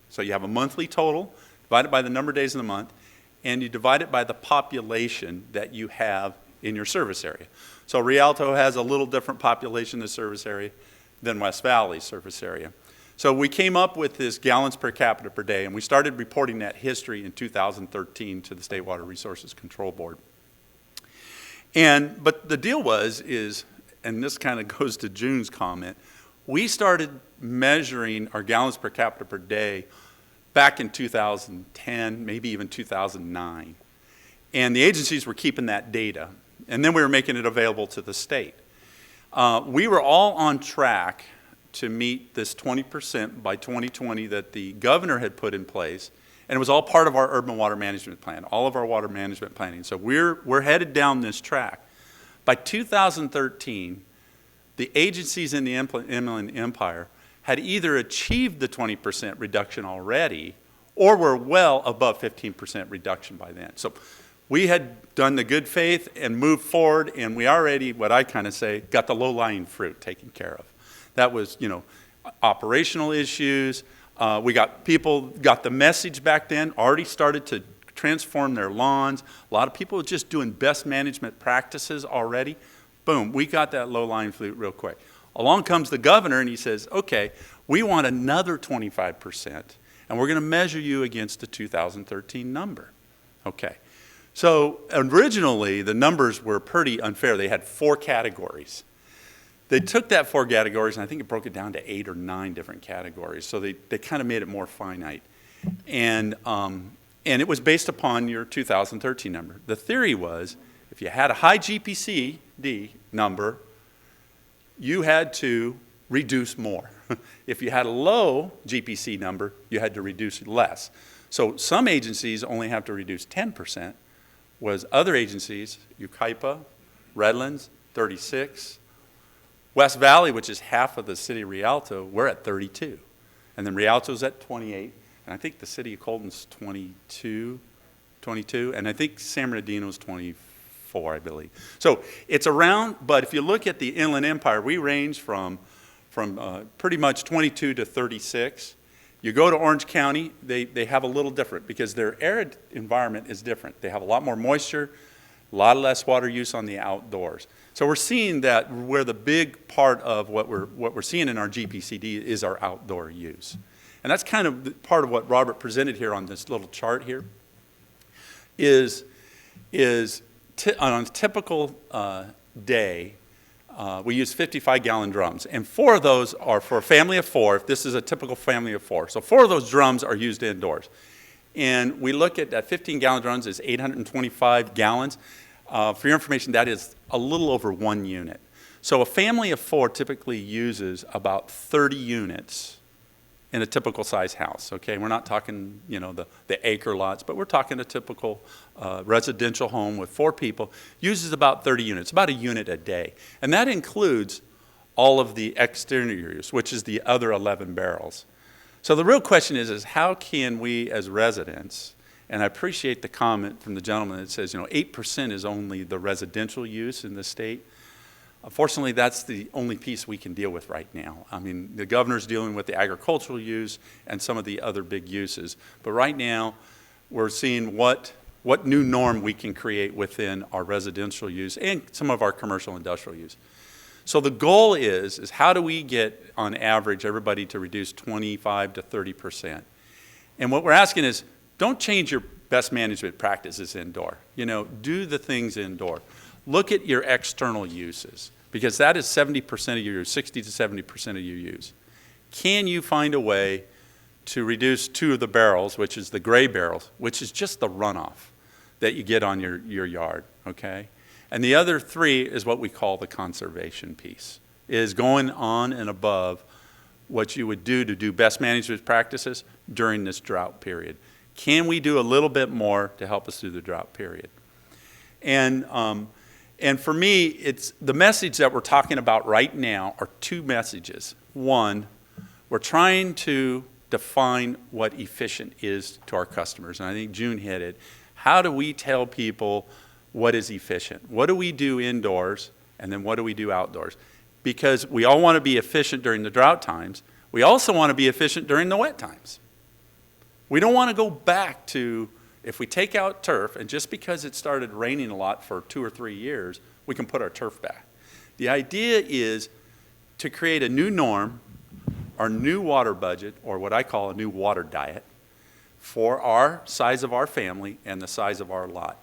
So you have a monthly total, divide it by the number of days in the month, and you divide it by the population that you have in your service area. So Rialto has a little different population in the service area than West Valley's service area. So we came up with this gallons per capita per day, and we started reporting that history in 2013 to the State Water Resources Control Board. But the deal is, and this kind of goes to June's comment, we started measuring our gallons per capita per day back in 2010, maybe even 2009. And the agencies were keeping that data, and then we were making it available to the state. We were all on track to meet this 20% by 2020 that the governor had put in place, and it was all part of our urban water management plan, all of our water management planning. So we're headed down this track. By 2013, the agencies in the Inland Empire had either achieved the 20% reduction already or were well above 15% reduction by then. So we had done the good faith and moved forward, and we already, what I kind of say, got the low-lying fruit taken care of. That was, operational issues. People got the message back then, already started to transform their lawns. A lot of people were just doing best management practices already. Boom, we got that low-lying fruit real quick. Along comes the governor and he says, okay, we want another 25%, and we're going to measure you against the 2013 number. Okay. So originally, the numbers were pretty unfair. They had 4 categories. They took that 4 categories, and I think it broke it down to 8 or 9 different categories. So they kind of made it more finite. And it was based upon your 2013 number. The theory was, if you had a high GPCD number, you had to reduce more. If you had a low GPC number, you had to reduce less. So some agencies only have to reduce 10%, whereas other agencies, Yucaipa, Redlands, 36, West Valley, which is half of the city of Rialto, we're at 32. And then Rialto's at 28, and I think the city of Colton's 22, and I think San Bernardino's 24, I believe. So it's around, but if you look at the Inland Empire, we range from pretty much 22 to 36. You go to Orange County, they have a little different because their arid environment is different. They have a lot more moisture, a lot less water use on the outdoors. So we're seeing that where the big part of what we're seeing in our GPCD is our outdoor use. And that's kind of part of what Robert presented here on this little chart here, is on a typical day, we use 55-gallon drums, and 4 of those are for a family of 4, if this is a typical family of 4. So 4 of those drums are used indoors. And we look at that 15-gallon drums is 825 gallons. For your information, that is a little over 1 unit. So a family of 4 typically uses about 30 units in a typical size house, okay? We're not talking, you know, the acre lots, but we're talking a typical residential home with 4 people, uses about 30 units, about a unit a day. And that includes all of the exterior use, which is the other 11 barrels. So the real question is how can we as residents, and I appreciate the comment from the gentleman that says, you know, 8% is only the residential use in the state. Unfortunately, that's the only piece we can deal with right now. I mean, the governor's dealing with the agricultural use and some of the other big uses. But right now, we're seeing what new norm we can create within our residential use and some of our commercial industrial use. So the goal is how do we get, on average, everybody to reduce 25 to 30%? And what we're asking is, don't change your best management practices indoor. You know, do the things indoor. Look at your external uses, because that is 70% of your use, 60 to 70% of your use. Can you find a way to reduce 2 of the barrels, which is the gray barrels, which is just the runoff that you get on your yard, okay? And the other 3 is what we call the conservation piece, is going on and above what you would do to do best management practices during this drought period. Can we do a little bit more to help us through the drought period? And for me, it's the message that we're talking about right now are 2 messages. One, we're trying to define what efficient is to our customers, and I think June hit it. How do we tell people what is efficient? What do we do indoors, and then what do we do outdoors? Because we all want to be efficient during the drought times. We also want to be efficient during the wet times. We don't want to go back to, if we take out turf, and just because it started raining a lot for 2 or 3 years, we can put our turf back. The idea is to create a new norm, our new water budget, or what I call a new water diet, for our size of our family and the size of our lot.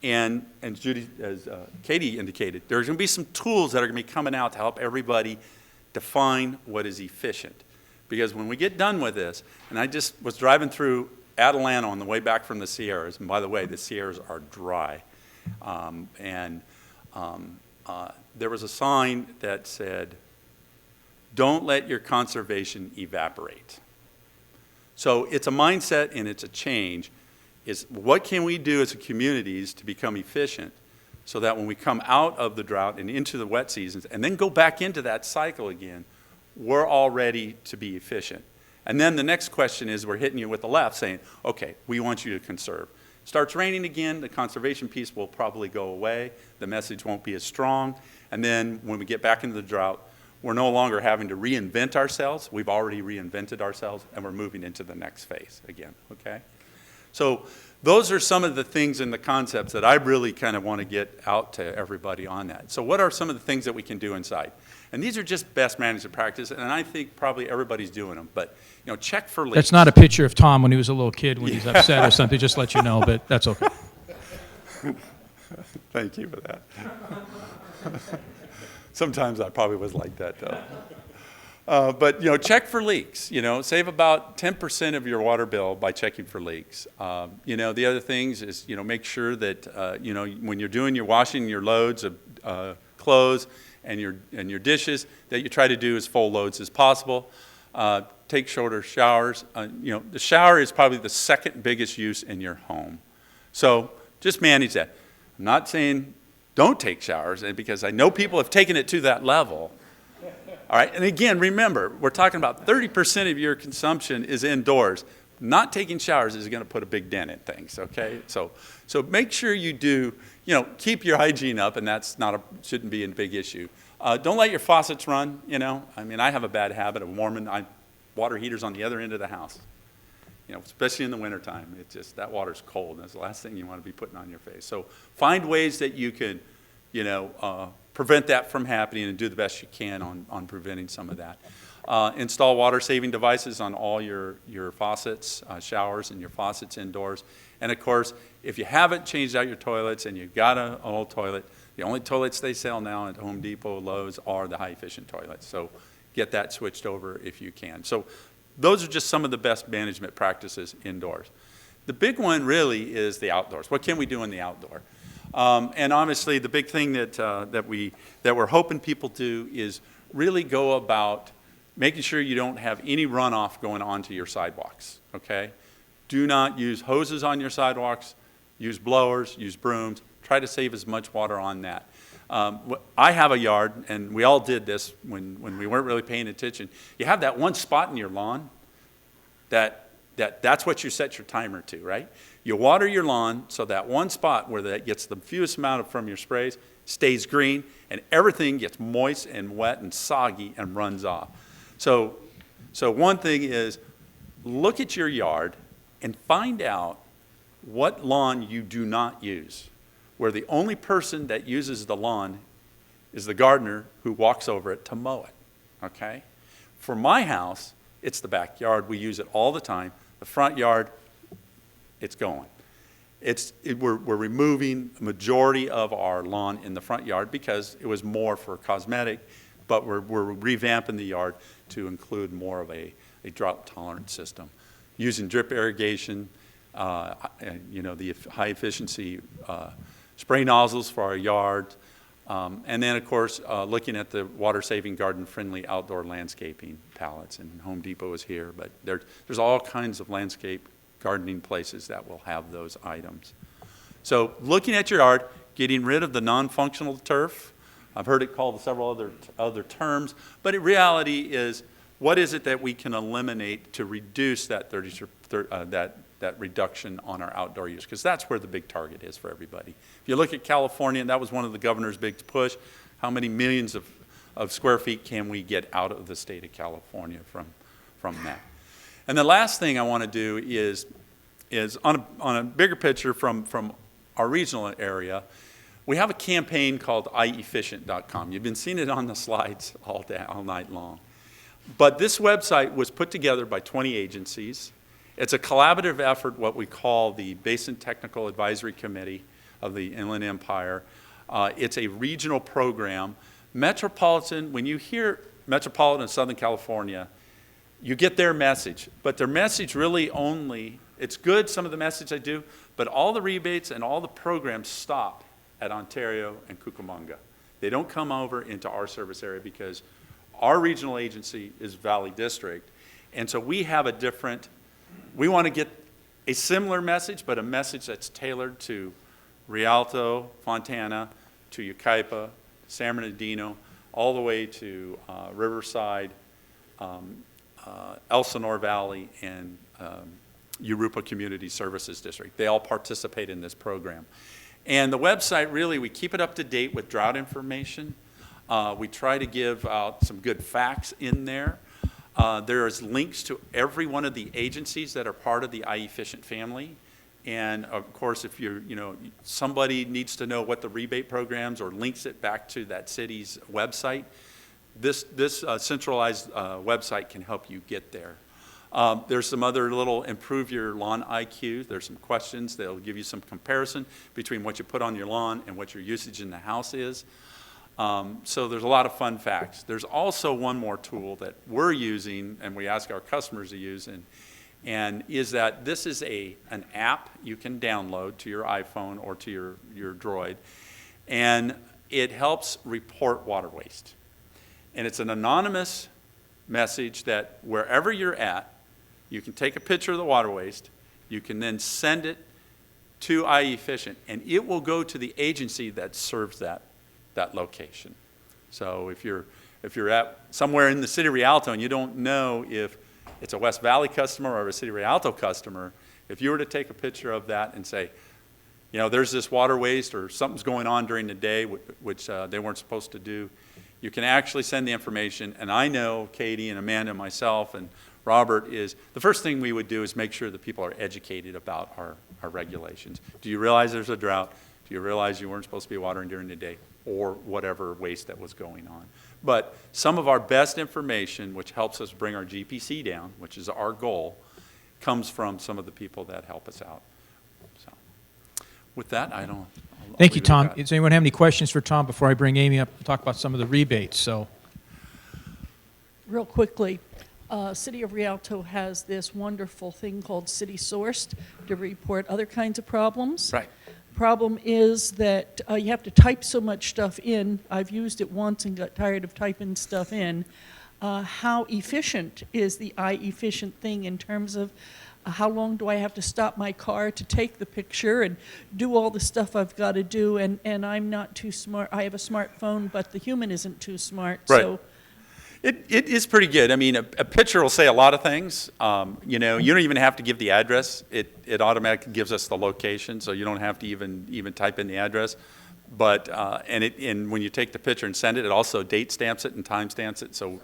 And Judy, as Katie indicated, there's going to be some tools that are going to be coming out to help everybody define what is efficient. Because when we get done with this, and I just was driving through Atalanta on the way back from the Sierras, and by the way, the Sierras are dry. There was a sign that said, "Don't let your conservation evaporate." So it's a mindset and it's a change. Is what can we do as a communities to become efficient so that when we come out of the drought and into the wet seasons and then go back into that cycle again, we're all ready to be efficient. And then the next question is we're hitting you with the left saying, okay, we want you to conserve. Starts raining again, the conservation piece will probably go away. The message won't be as strong. And then when we get back into the drought, we're no longer having to reinvent ourselves. We've already reinvented ourselves, and we're moving into the next phase again, okay? So those are some of the things and the concepts that I really kind of want to get out to everybody on that. So what are some of the things that we can do inside? And these are just best management practices, and I think probably everybody's doing them. But, check for leaks. That's not a picture of Tom when he was a little kid, when he's upset or something, just to let you know, but that's okay. Thank you for that. Sometimes I probably was like that, though. But, check for leaks. Save about 10% of your water bill by checking for leaks. The other things is, make sure that, when you're doing your washing your loads of clothes and your dishes, that you try to do as full loads as possible. Take shorter showers. The shower is probably the second biggest use in your home. So just manage that. I'm not saying don't take showers, because I know people have taken it to that level. All right, and again, remember, we're talking about 30% of your consumption is indoors. Not taking showers is going to put a big dent in things, okay? So make sure you do, keep your hygiene up, and that's shouldn't be a big issue. Don't let your faucets run, I have a bad habit of warming water heaters on the other end of the house, especially in the wintertime. It's just, that water's cold, and that's the last thing you want to be putting on your face. So find ways that you can, prevent that from happening and do the best you can on preventing some of that. Install water-saving devices on all your faucets, showers, and your faucets indoors. And of course, if you haven't changed out your toilets and you've got an old toilet, the only toilets they sell now at Home Depot, Lowe's, are the high-efficient toilets. So get that switched over if you can. So those are just some of the best management practices indoors. The big one really is the outdoors. What can we do in the outdoor? And obviously, the big thing that we're hoping people do is really go about making sure you don't have any runoff going onto your sidewalks, okay? Do not use hoses on your sidewalks. Use blowers, use brooms. Try to save as much water on that. I have a yard, and we all did this when we weren't really paying attention. You have that one spot in your lawn that's what you set your timer to, right? You water your lawn so that one spot where that gets the fewest amount from your sprays stays green, and everything gets moist and wet and soggy and runs off. So one thing is, look at your yard and find out what lawn you do not use, where the only person that uses the lawn is the gardener who walks over it to mow it, okay? For my house, it's the backyard. We use it all the time. The front yard, it's going. We're removing the majority of our lawn in the front yard because it was more for cosmetic, but we're revamping the yard to include more of a drought-tolerant system. Using drip irrigation, the high-efficiency spray nozzles for our yard, and then, of course, looking at the water-saving, garden-friendly outdoor landscaping pallets. And Home Depot is here, but there's all kinds of landscape gardening places that will have those items. So looking at your yard, getting rid of the non-functional turf. I've heard it called several other terms, but in reality is, what is it that we can eliminate to reduce that that reduction on our outdoor use? Because that's where the big target is for everybody. If you look at California, and that was one of the governor's big push, how many millions of square feet can we get out of the state of California from that? And the last thing I want to do is on a bigger picture from our regional area, we have a campaign called iEFFICIENT.com. You've been seeing it on the slides all night long. But this website was put together by 20 agencies. It's a collaborative effort, what we call the Basin Technical Advisory Committee of the Inland Empire. It's a regional program. Metropolitan, when you hear Metropolitan Southern California, you get their message. But their message really only, it's good, some of the message they do, but all the rebates and all the programs stop at Ontario and Cucamonga. They don't come over into our service area because our regional agency is Valley District. And so we have we want to get a similar message, but a message that's tailored to Rialto, Fontana, to Yucaipa, San Bernardino, all the way to Riverside, Elsinore Valley, and Urupa Community Services District. They all participate in this program. And the website, really, we keep it up to date with drought information. We try to give out some good facts in there. There's links to every one of the agencies that are part of the iEFFICIENT family. And of course, if somebody needs to know what the rebate programs or links it back to that city's website, this centralized website can help you get there. There's some other little improve your lawn IQ. There's some questions that'll give you some comparison between what you put on your lawn and what your usage in the house is. So there's a lot of fun facts. There's also one more tool that we're using and we ask our customers to use, and is that this is an app you can download to your iPhone or to your Droid, and it helps report water waste. And it's an anonymous message that wherever you're at, you can take a picture of the water waste, you can then send it to iEFFICIENT, and it will go to the agency that serves that location. So if you're at somewhere in the city of Rialto and you don't know if it's a West Valley customer or a city of Rialto customer, if you were to take a picture of that and say, you know, there's this water waste or something's going on during the day which they weren't supposed to do, you can actually send the information. And I know Katie and Amanda and myself and Robert, is the first thing we would do is make sure that people are educated about our regulations. Do you realize there's a drought? Do you realize you weren't supposed to be watering during the day, or whatever waste that was going on? But some of our best information, which helps us bring our GPC down, which is our goal, comes from some of the people that help us out. So with that, I'll Thank leave you, it at Tom. that. Does anyone have any questions for Tom before I bring Amy up to talk about some of the rebates? So, Real quickly, City of Rialto has this wonderful thing called City Sourced to report other kinds of problems. Right. Problem is that you have to type so much stuff in. I've used it once and got tired of typing stuff in. How efficient is the iEFFICIENT thing in terms of how long do I have to stop my car to take the picture and do all the stuff I've got to do? And I'm not too smart. I have a smartphone, but the human isn't too smart. Right. So It is pretty good. I mean, a picture will say a lot of things. You know, you don't even have to give the address. It automatically gives us the location, so you don't have to even type in the address. But and when you take the picture and send it, it also date stamps it and time stamps it. So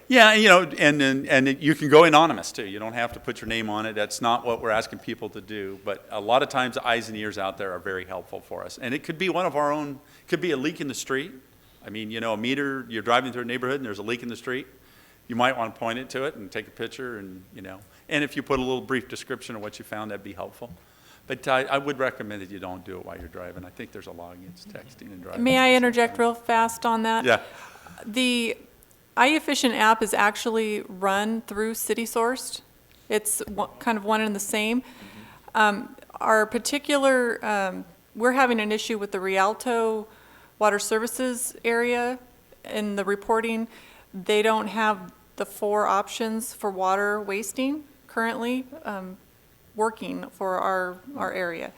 yeah, you know, and you can go anonymous too. You don't have to put your name on it. That's not what we're asking people to do. But a lot of times, the eyes and ears out there are very helpful for us. And it could be one of our own. Could be a leak in the street. I mean, you know, a meter, you're driving through a neighborhood and there's a leak in the street, you might want to point it to it and take a picture and, you know, and if you put a little brief description of what you found, that'd be helpful. But I would recommend that you don't do it while you're driving. I think there's a law against texting and driving. May I interject real fast on that? Yeah. The iEFFICIENT app is actually run through City Sourced. It's kind of one and the same. Our particular, we're having an issue with the Rialto Water Services area in the reporting. They don't have the 4 options for water wasting currently working for our area.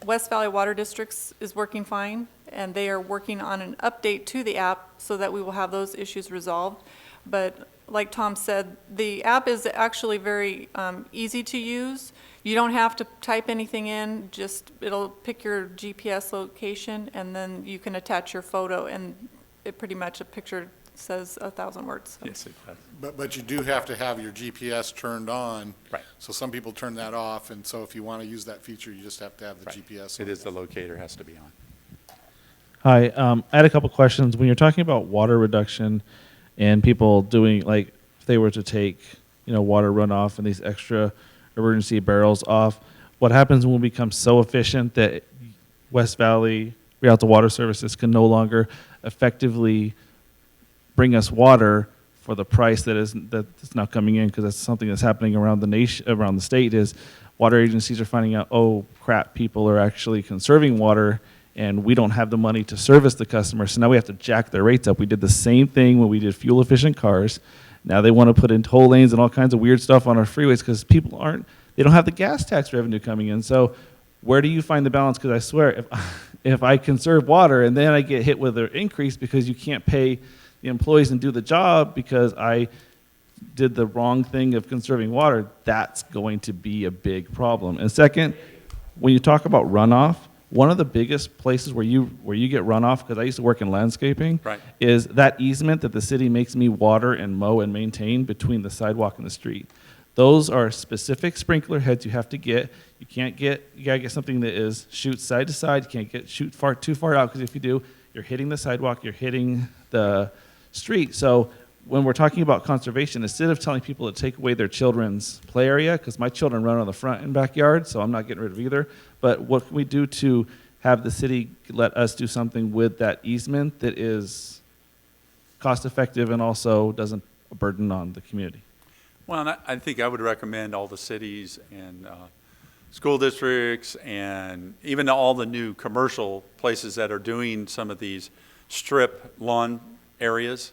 West Valley Water Districts is working fine, and they are working on an update to the app so that we will have those issues resolved. But like Tom said, the app is actually very easy to use. You don't have to type anything in, just it'll pick your GPS location, and then you can attach your photo, and it pretty much, a picture says 1,000 words. So. Yes, it does. But you do have to have your GPS turned on. Right. So some people turn that off, and so if you want to use that feature, you just have to have the Right. GPS It on. is, the locator has to be on. Hi, I had a couple questions. When you're talking about water reduction and people doing, like, if they were to take, you know, water runoff and these extra emergency barrels off, what happens when we become so efficient that West Valley Rialto Water Services can no longer effectively bring us water for the price that's now coming in? Because that's something that's happening around the nation, around the state, is water agencies are finding out, oh crap, people are actually conserving water and we don't have the money to service the customer, so now we have to jack their rates up. We did the same thing when we did fuel efficient cars. Now they want to put in toll lanes and all kinds of weird stuff on our freeways because people they don't have the gas tax revenue coming in. So where do you find the balance? Because I swear, if I conserve water and then I get hit with an increase because you can't pay the employees and do the job because I did the wrong thing of conserving water, that's going to be a big problem. And second, when you talk about runoff, one of the biggest places where you get runoff, because I used to work in landscaping, Right. is that easement that the city makes me water and mow and maintain between the sidewalk and the street. Those are specific sprinkler heads you have to get. You gotta get something that shoots side to side. You can't shoot too far out, because if you do, you're hitting the sidewalk, you're hitting the street. So when we're talking about conservation, instead of telling people to take away their children's play area, because my children run on the front and backyard, so I'm not getting rid of either, but what can we do to have the city let us do something with that easement that is cost effective and also doesn't burden on the community? Well, and I think I would recommend all the cities and school districts and even all the new commercial places that are doing some of these strip lawn areas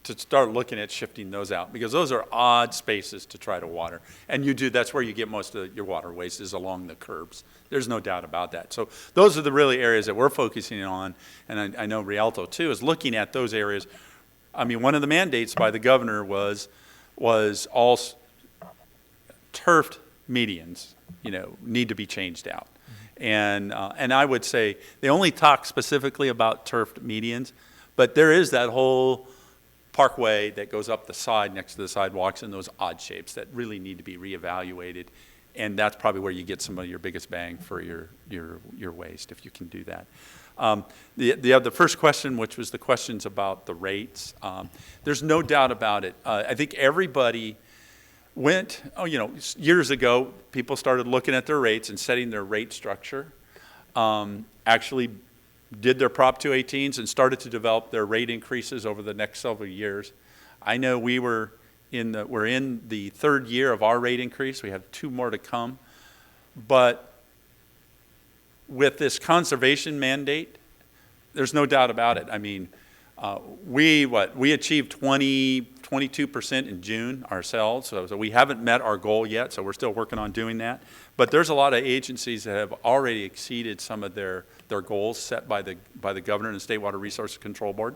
to start looking at shifting those out, because those are odd spaces to try to water. And that's where you get most of your water waste, is along the curbs. There's no doubt about that. So those are the really areas that we're focusing on, and I know Rialto too is looking at those areas. I mean, one of the mandates by the governor was all turfed medians, need to be changed out. And I would say they only talk specifically about turfed medians, but there is that whole parkway that goes up the side next to the sidewalks in those odd shapes that really need to be reevaluated. And that's probably where you get some of your biggest bang for your waste, if you can do that. The first question, which was the questions about the rates, there's no doubt about it. I think everybody went, years ago, people started looking at their rates and setting their rate structure, actually did their Prop 218s and started to develop their rate increases over the next several years. I know we're in the third year of our rate increase. We have 2 more to come. But with this conservation mandate, there's no doubt about it. I mean, we achieved 22% in June ourselves, so we haven't met our goal yet, so we're still working on doing that. But there's a lot of agencies that have already exceeded some of their goals set by the governor and the State Water Resources Control Board.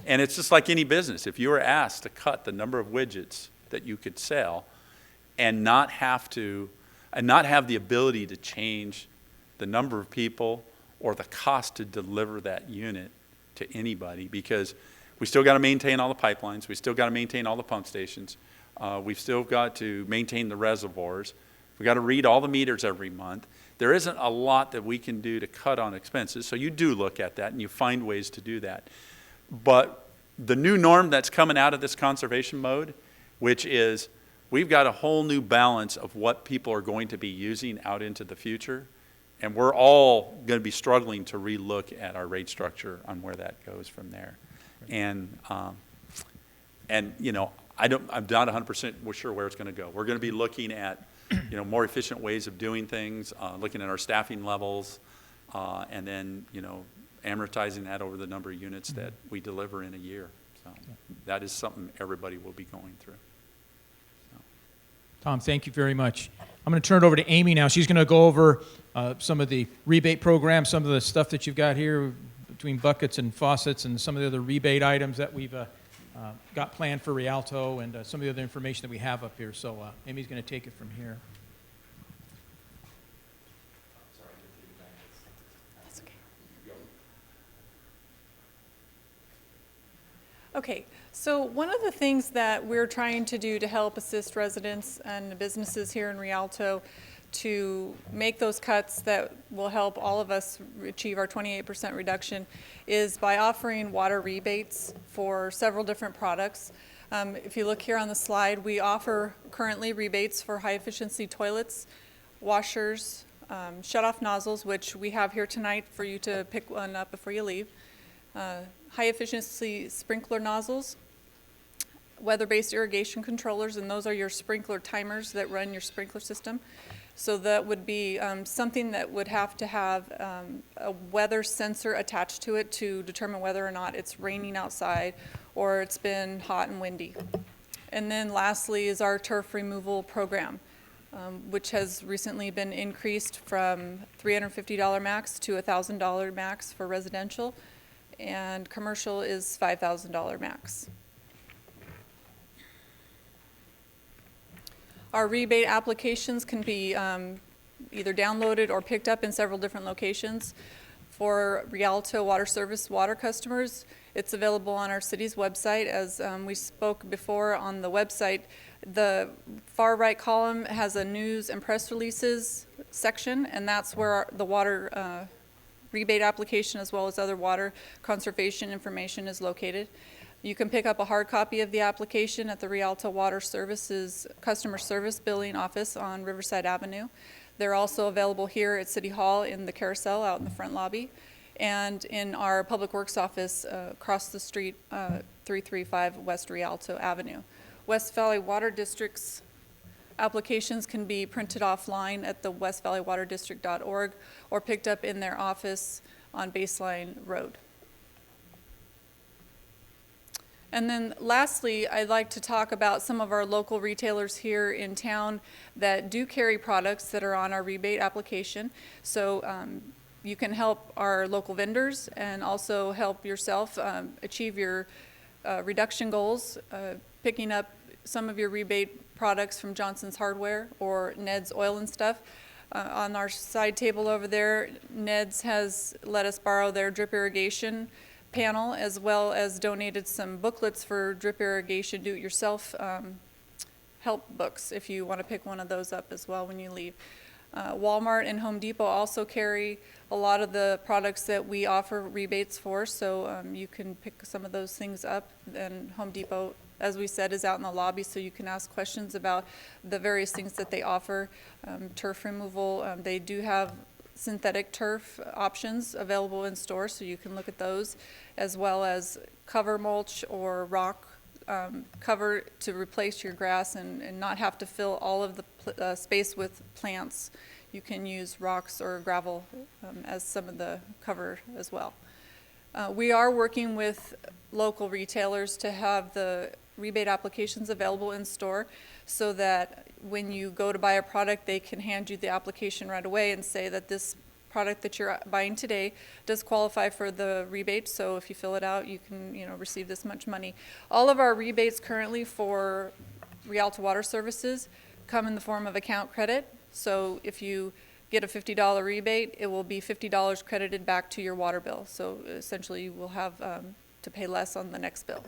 And it's just like any business. If you were asked to cut the number of widgets that you could sell and not have the ability to change the number of people or the cost to deliver that unit to anybody, because we still got to maintain all the pipelines, we still got to maintain all the pump stations, we've still got to maintain the reservoirs, we got to read all the meters every month. There isn't a lot that we can do to cut on expenses, so you do look at that and you find ways to do that. But the new norm that's coming out of this conservation mode, which is we've got a whole new balance of what people are going to be using out into the future, and we're all going to be struggling to relook at our rate structure on where that goes from there. And I'm not 100% sure where it's going to go. We're going to be looking at more efficient ways of doing things, looking at our staffing levels, and then amortizing that over the number of units that we deliver in a year. So that is something everybody will be going through. Tom, thank you very much. I'm going to turn it over to Amy now. She's going to go over some of the rebate programs, some of the stuff that you've got here between buckets and faucets, and some of the other rebate items that we've got planned for Rialto, and some of the other information that we have up here. So Amy's going to take it from here. That's okay. Okay, so one of the things that we're trying to do to help assist residents and businesses here in Rialto to make those cuts that will help all of us achieve our 28% reduction is by offering water rebates for several different products. If you look here on the slide, we offer currently rebates for high efficiency toilets, washers, shut-off nozzles, which we have here tonight for you to pick one up before you leave, high efficiency sprinkler nozzles, weather-based irrigation controllers, and those are your sprinkler timers that run your sprinkler system. So that would be something that would have to have a weather sensor attached to it to determine whether or not it's raining outside or it's been hot and windy. And then lastly is our turf removal program, which has recently been increased from $350 max to $1,000 max for residential, and commercial is $5,000 max. Our rebate applications can be either downloaded or picked up in several different locations. For Rialto Water Service water customers, it's available on our city's website. As we spoke before on the website, the far right column has a news and press releases section, and that's where the water rebate application as well as other water conservation information is located. You can pick up a hard copy of the application at the Rialto Water Services Customer Service Billing Office on Riverside Avenue. They're also available here at City Hall in the carousel out in the front lobby, and in our Public Works office across the street, 335 West Rialto Avenue. West Valley Water District's applications can be printed offline at the westvalleywaterdistrict.org or picked up in their office on Baseline Road. And then lastly, I'd like to talk about some of our local retailers here in town that do carry products that are on our rebate application. So you can help our local vendors and also help yourself achieve your reduction goals, picking up some of your rebate products from Johnson's Hardware or Ned's Oil and Stuff. On our side table over there, Ned's has let us borrow their drip irrigation panel, as well as donated some booklets for drip irrigation do-it-yourself help books, if you want to pick one of those up as well when you leave. Walmart and Home Depot also carry a lot of the products that we offer rebates for, so you can pick some of those things up. And Home Depot, as we said, is out in the lobby, so you can ask questions about the various things that they offer. Turf removal, they do have synthetic turf options available in store, so you can look at those, as well as cover mulch or rock cover to replace your grass and not have to fill all of the space with plants. You can use rocks or gravel as some of the cover as well. We are working with local retailers to have the rebate applications available in store so that when you go to buy a product, they can hand you the application right away and say that this product that you're buying today does qualify for the rebate. So if you fill it out, you can, receive this much money. All of our rebates currently for Rialto Water Services come in the form of account credit. So if you get a $50 rebate, it will be $50 credited back to your water bill. So essentially you will have to pay less on the next bill.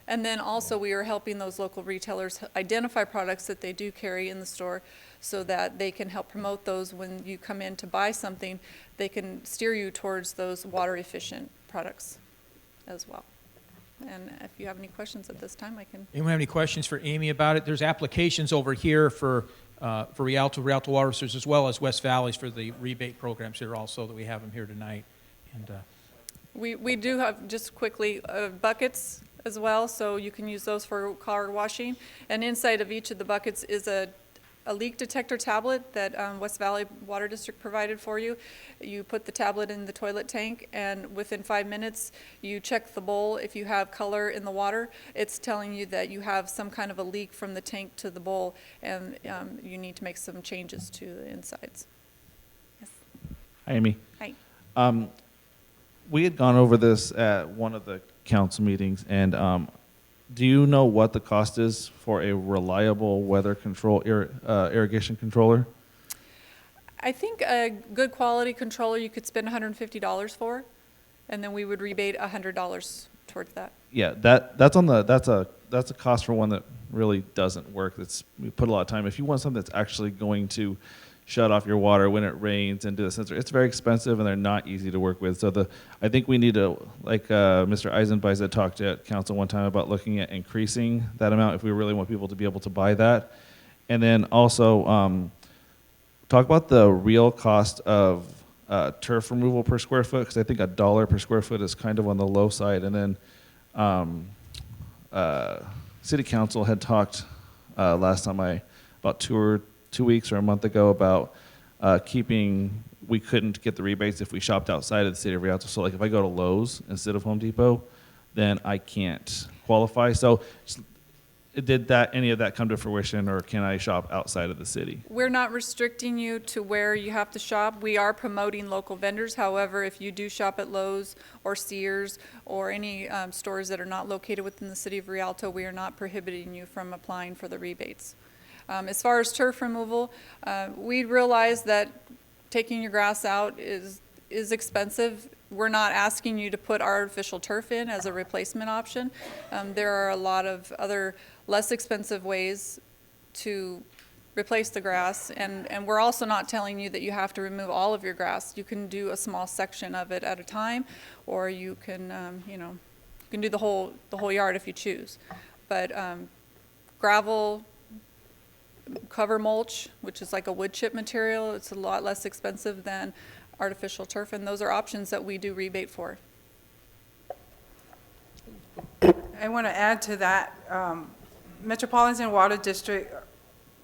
And then also we are helping those local retailers identify products that they do carry in the store so that they can help promote those when you come in to buy something. They can steer you towards those water efficient products as well. And if you have any questions at this time, I can. Anyone have any questions for Amy about it? There's applications over here for Rialto Water Services, as well as West Valley's for the rebate programs here also, that we have them here tonight. And we do have, just quickly, buckets as well, so you can use those for car washing. And inside of each of the buckets is a leak detector tablet that West Valley Water District provided for you. You put the tablet in the toilet tank, and within 5 minutes, you check the bowl. If you have color in the water, it's telling you that you have some kind of a leak from the tank to the bowl, and you need to make some changes to the insides. Yes. Hi, Amy. Hi. We had gone over this at one of the council meetings, and do you know what the cost is for a reliable weather control irrigation controller? I think a good quality controller you could spend $150 for, and then we would rebate $100 towards that. Yeah, that's a cost for one that really doesn't work. We put a lot of time. If you want something that's actually going to shut off your water when it rains and do the sensor, it's very expensive and they're not easy to work with. So I think we need to, like Mr. Eisenbeis had talked at council one time about looking at increasing that amount if we really want people to be able to buy that. And then also talk about the real cost of turf removal per square foot, because I think $1 per square foot is kind of on the low side. And then City Council had talked last time about 2 weeks or a month ago about we couldn't get the rebates if we shopped outside of the city of Rialto. So like if I go to Lowe's instead of Home Depot, then I can't qualify. So did any of that come to fruition, or can I shop outside of the city? We're not restricting you to where you have to shop. We are promoting local vendors. However, if you do shop at Lowe's or Sears or any stores that are not located within the city of Rialto, we are not prohibiting you from applying for the rebates. As far as turf removal, we realize that taking your grass out is expensive. We're not asking you to put artificial turf in as a replacement option. There are a lot of other less expensive ways to replace the grass, and we're also not telling you that you have to remove all of your grass. You can do a small section of it at a time, or you can, can do the whole yard if you choose. But gravel, cover mulch, which is like a wood chip material, it's a lot less expensive than artificial turf, and those are options that we do rebate for. I want to add to that, Metropolitan Water District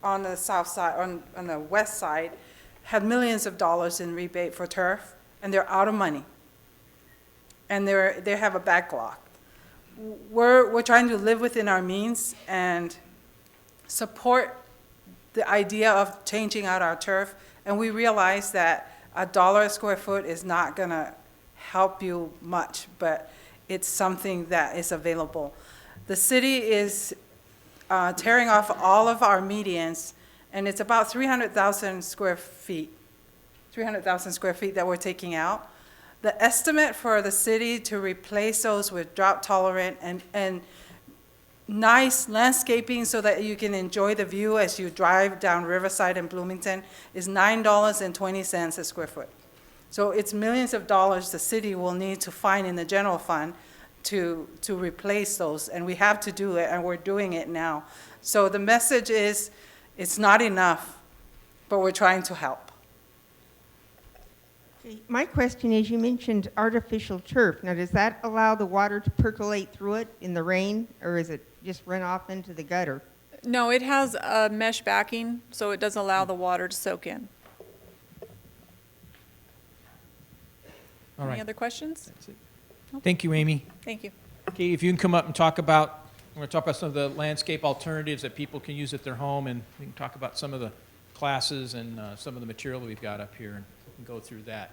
on the south side, on the west side, had millions of dollars in rebate for turf, and they're out of money. And they have a backlog. We're trying to live within our means and support the idea of changing out our turf, and we realize that $1 a square foot is not going to help you much, but it's something that is available. The city is tearing off all of our medians, and it's about 300,000 square feet, 300,000 square feet that we're taking out. The estimate for the city to replace those with drought tolerant and nice landscaping so that you can enjoy the view as you drive down Riverside and Bloomington is $9.20 a square foot. So it's millions of dollars the city will need to find in the general fund to replace those, and we have to do it, and we're doing it now. So the message is, it's not enough, but we're trying to help. My question is, you mentioned artificial turf. Now, does that allow the water to percolate through it in the rain, or is it just run off into the gutter? No, it has a mesh backing, so it does allow the water to soak in. All right. Any other questions? That's it. Thank you, Amy. Thank you. Okay, if you can come up and talk about, we're going to talk about some of the landscape alternatives that people can use at their home, and we can talk about some of the classes and some of the material that we've got up here, and we can go through that.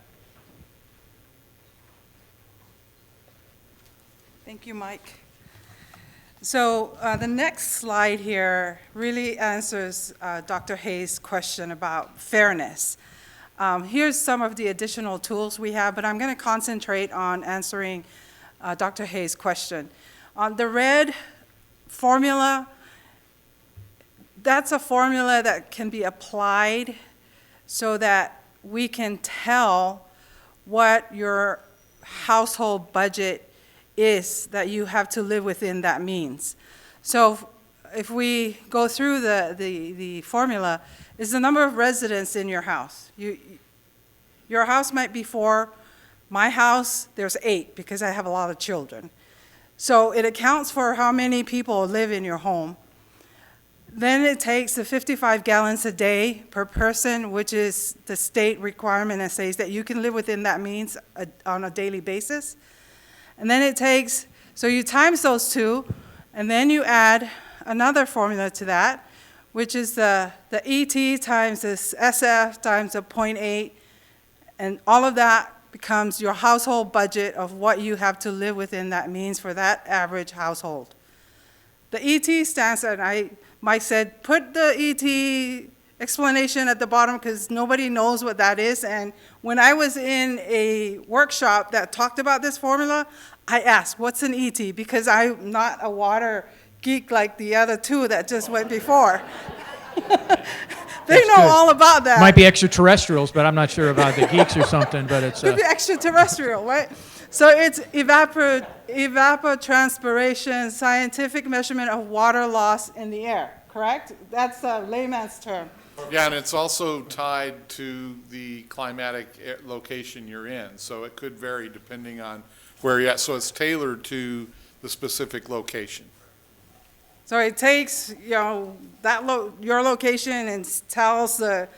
Thank you, Mike. So the next slide here really answers Dr. Hayes' question about fairness. Here's some of the additional tools we have, but I'm going to concentrate on answering Dr. Hayes' question. On the red formula, that's a formula that can be applied so that we can tell what your household budget is that you have to live within that means. So if we go through the formula, is the number of residents in your house. Your house might be 4. My house, there's 8 because I have a lot of children. So it accounts for how many people live in your home. Then it takes the 55 gallons a day per person, which is the state requirement that says that you can live within that means on a daily basis. And then it takes, so you times those two, and then you add another formula to that, which is the ET times this SF times the 0.8, and all of that becomes your household budget of what you have to live within that means for that average household. The ET stands, and Mike said, put the ET explanation at the bottom because nobody knows what that is. And when I was in a workshop that talked about this formula, I asked, what's an ET? Because I'm not a water geek like the other two that just went before. They know all about that. Might be extraterrestrials, but I'm not sure about the geeks or something, but it's... Could be extraterrestrial, right? So it's evapotranspiration, scientific measurement of water loss in the air, correct? That's a layman's term. Yeah, and it's also tied to the climatic location you're in, so it could vary depending on where you're at. So it's tailored to the specific location. So it takes, your location and tells us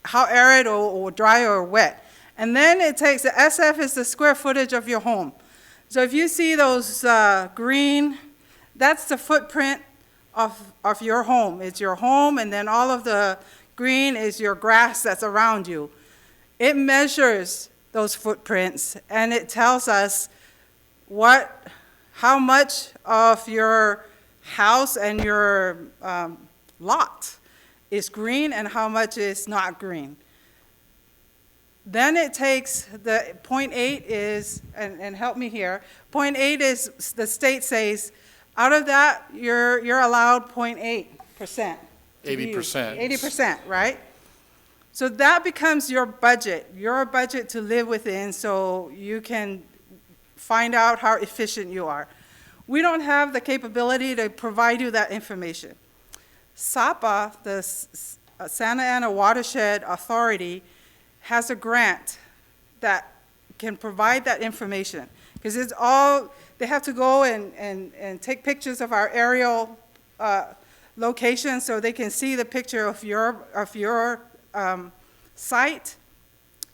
how arid or dry or wet. And then it takes, the SF is the square footage of your home. So if you see those green, that's the footprint of your home. It's your home, and then all of the green is your grass that's around you. It measures those footprints, and it tells us how much of your house and your lot is green and how much is not green. Then it takes the 0.8 is, and help me here, 0.8 is, the state says, out of that, you're allowed 0.8%. 80%. 80%, right? So that becomes your budget to live within, so you can find out how efficient you are. We don't have the capability to provide you that information. SAPA, the Santa Ana Watershed Authority, has a grant that can provide that information. Because it's all, they have to go and take pictures of our aerial location so they can see the picture of your site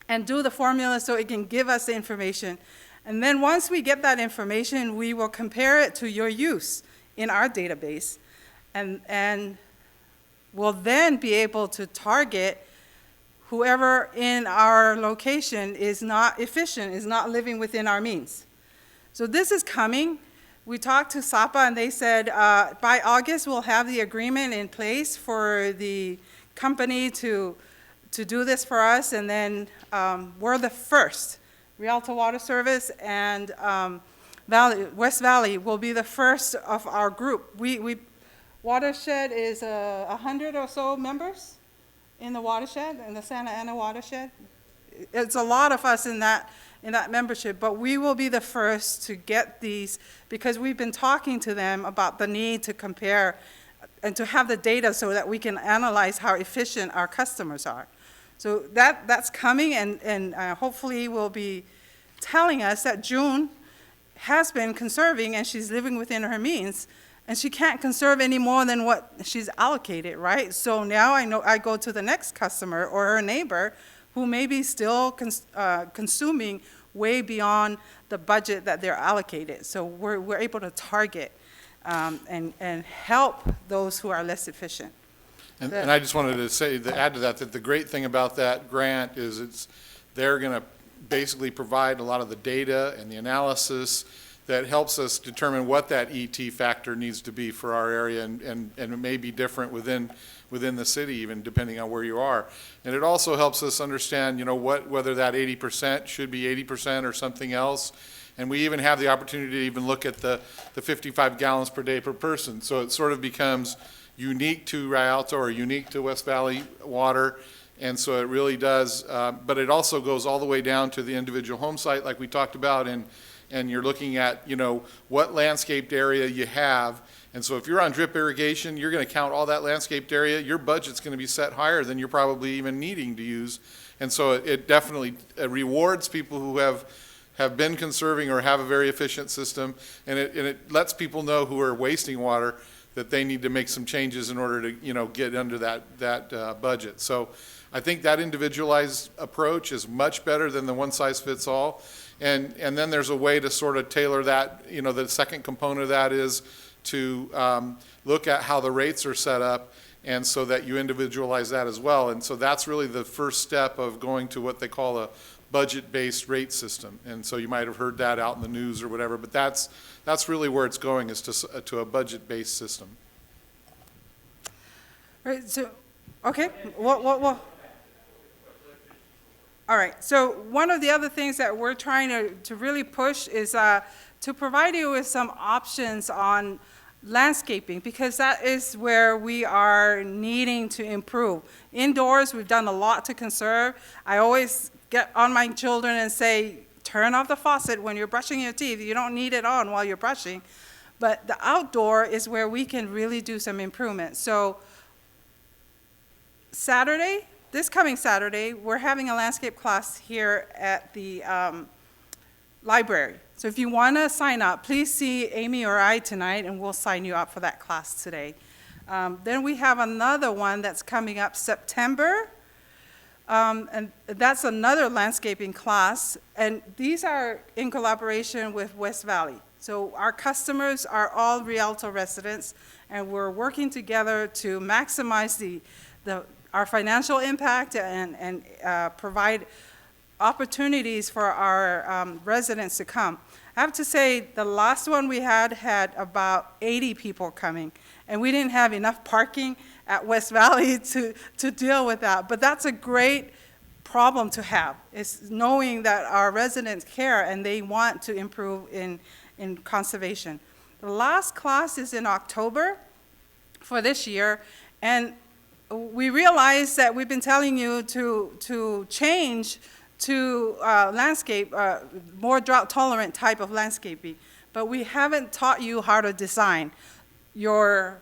and do the formula so it can give us the information. And then once we get that information, we will compare it to your use in our database. And we'll then be able to target whoever in our location is not efficient, is not living within our means. So this is coming. We talked to SAPA and they said by August we'll have the agreement in place for the company to do this for us, and then we're the first. Rialto Water Service and West Valley will be the first of our group. Watershed is 100 or so members in the watershed, in the Santa Ana watershed. It's a lot of us in that membership, but we will be the first to get these because we've been talking to them about the need to compare and to have the data so that we can analyze how efficient our customers are. So that's coming, and hopefully will be telling us that June has been conserving and she's living within her means, and she can't conserve any more than what she's allocated, right? So now I know I go to the next customer or her neighbor who may be still consuming way beyond the budget that they're allocated. So we're able to target and help those who are less efficient. And I just wanted to say, to add to that the great thing about that grant is they're going to basically provide a lot of the data and the analysis that helps us determine what that ET factor needs to be for our area, and it may be different within the city, even depending on where you are. And it also helps us understand, whether that 80% should be 80% or something else. And we even have the opportunity to even look at the 55 gallons per day per person. So it sort of becomes unique to Rialto or unique to West Valley Water. And so it really does, but it also goes all the way down to the individual home site like we talked about, and you're looking at, what landscaped area you have. And so if you're on drip irrigation, you're going to count all that landscaped area. Your budget's going to be set higher than you're probably even needing to use. And so it definitely rewards people who have been conserving or have a very efficient system, and it lets people know who are wasting water that they need to make some changes in order to, get under that budget. So I think that individualized approach is much better than the one-size-fits-all. And then there's a way to sort of tailor that. The second component of that is to look at how the rates are set up, and so that you individualize that as well. And so that's really the first step of going to what they call a budget-based rate system. And so you might have heard that out in the news or whatever, but that's really where it's going, is to a budget-based system. Right, so, okay, what? All right, so one of the other things that we're trying to really push is to provide you with some options on landscaping, because that is where we are needing to improve. Indoors, we've done a lot to conserve. I always get on my children and say, turn off the faucet when you're brushing your teeth. You don't need it on while you're brushing. But the outdoor is where we can really do some improvement. So this coming Saturday, we're having a landscape class here at the library. So if you want to sign up, please see Amy or I tonight, and we'll sign you up for that class today. Then we have another one that's coming up September, and that's another landscaping class, and these are in collaboration with West Valley. So our customers are all Rialto residents, and we're working together to maximize our financial impact and provide opportunities for our residents to come. I have to say, the last one we had about 80 people coming, and we didn't have enough parking at West Valley to deal with that. But that's a great problem to have, is knowing that our residents care and they want to improve in conservation. The last class is in October for this year, and we realize that we've been telling you to change to landscape, more drought-tolerant type of landscaping, but we haven't taught you how to design your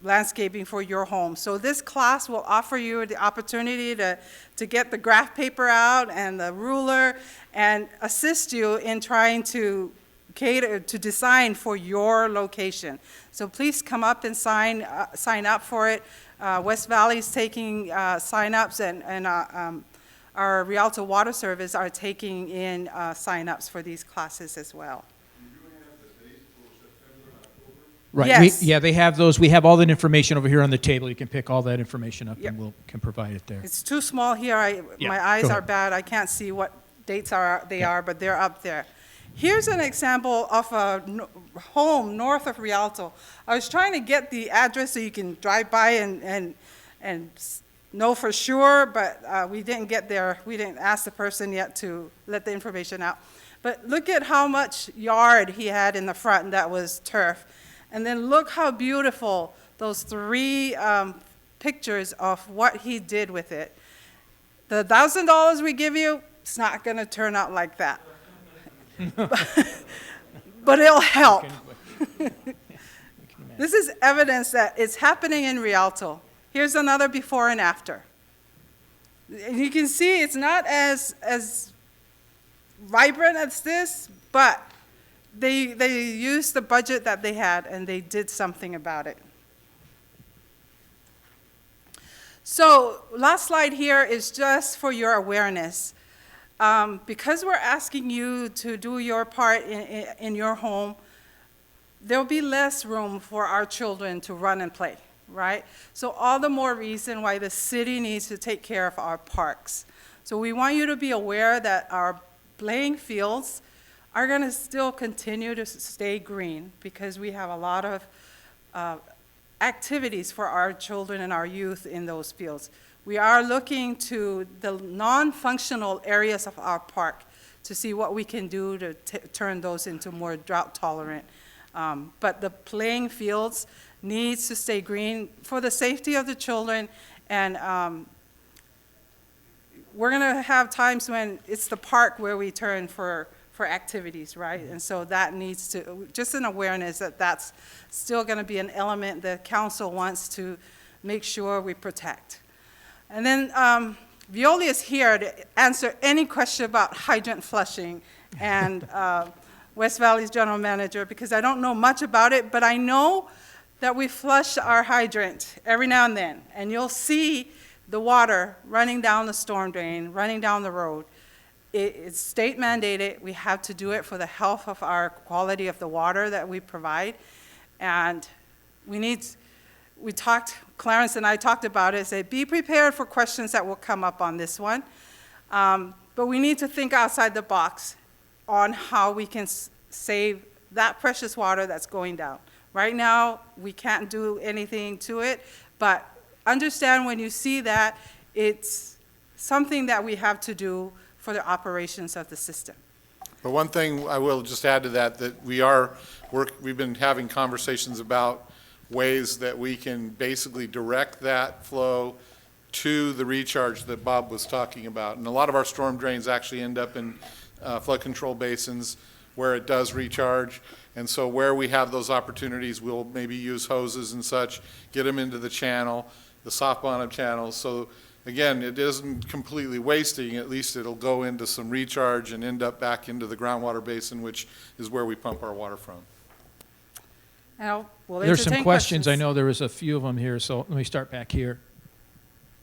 landscaping for your home. So this class will offer you the opportunity to get the graph paper out and the ruler and assist you in trying to cater to design for your location. So please come up and sign up for it. West Valley's taking sign-ups, and our Rialto Water Service are taking in sign-ups for these classes as well. Right. Yes. Yeah, they have those. We have all that information over here on the table. You can pick all that information up, Yep. and we can provide it there. It's too small here. Yeah, My go eyes are ahead. bad. I can't see what dates they are, but they're up there. Here's an example of a home north of Rialto. I was trying to get the address so you can drive by and know for sure, but we didn't get there. We didn't ask the person yet to let the information out. But look at how much yard he had in the front, and that was turf. And then look how beautiful those 3 pictures of what he did with it. The $1,000 we give you, it's not going to turn out like that. But it'll help. This is evidence that it's happening in Rialto. Here's another before and after. And you can see it's not as vibrant as this, but they used the budget that they had and they did something about it. So last slide here is just for your awareness. Because we're asking you to do your part in your home, there'll be less room for our children to run and play, right? So all the more reason why the city needs to take care of our parks. So we want you to be aware that our playing fields are going to still continue to stay green because we have a lot of activities for our children and our youth in those fields. We are looking to the non-functional areas of our park to see what we can do to turn those into more drought-tolerant. But the playing fields needs to stay green for the safety of the children, and we're going to have times when it's the park where we turn for activities, right? And so that needs to, just an awareness that that's still going to be an element the council wants to make sure we protect. And then Violi is here to answer any question about hydrant flushing, and West Valley's general manager, because I don't know much about it, but I know that we flush our hydrant every now and then, and you'll see the water running down the storm drain, running down the road. It's state mandated. We have to do it for the health of our quality of the water that we provide. And Clarence and I talked about it, say be prepared for questions that will come up on this one. But we need to think outside the box on how we can save that precious water that's going down. Right now, we can't do anything to it, but understand when you see that, it's something that we have to do for the operations of the system. But one thing I will just add to that we've been having conversations about ways that we can basically direct that flow to the recharge that Bob was talking about. And a lot of our storm drains actually end up in flood control basins where it does recharge. And so where we have those opportunities, we'll maybe use hoses and such, get them into the channel, the soft bottom channels. So again, it isn't completely wasting. At least it'll go into some recharge and end up back into the groundwater basin, which is where we pump our water from. Now, we'll There's some entertain questions. I know there was a few of them here, so let me start back here.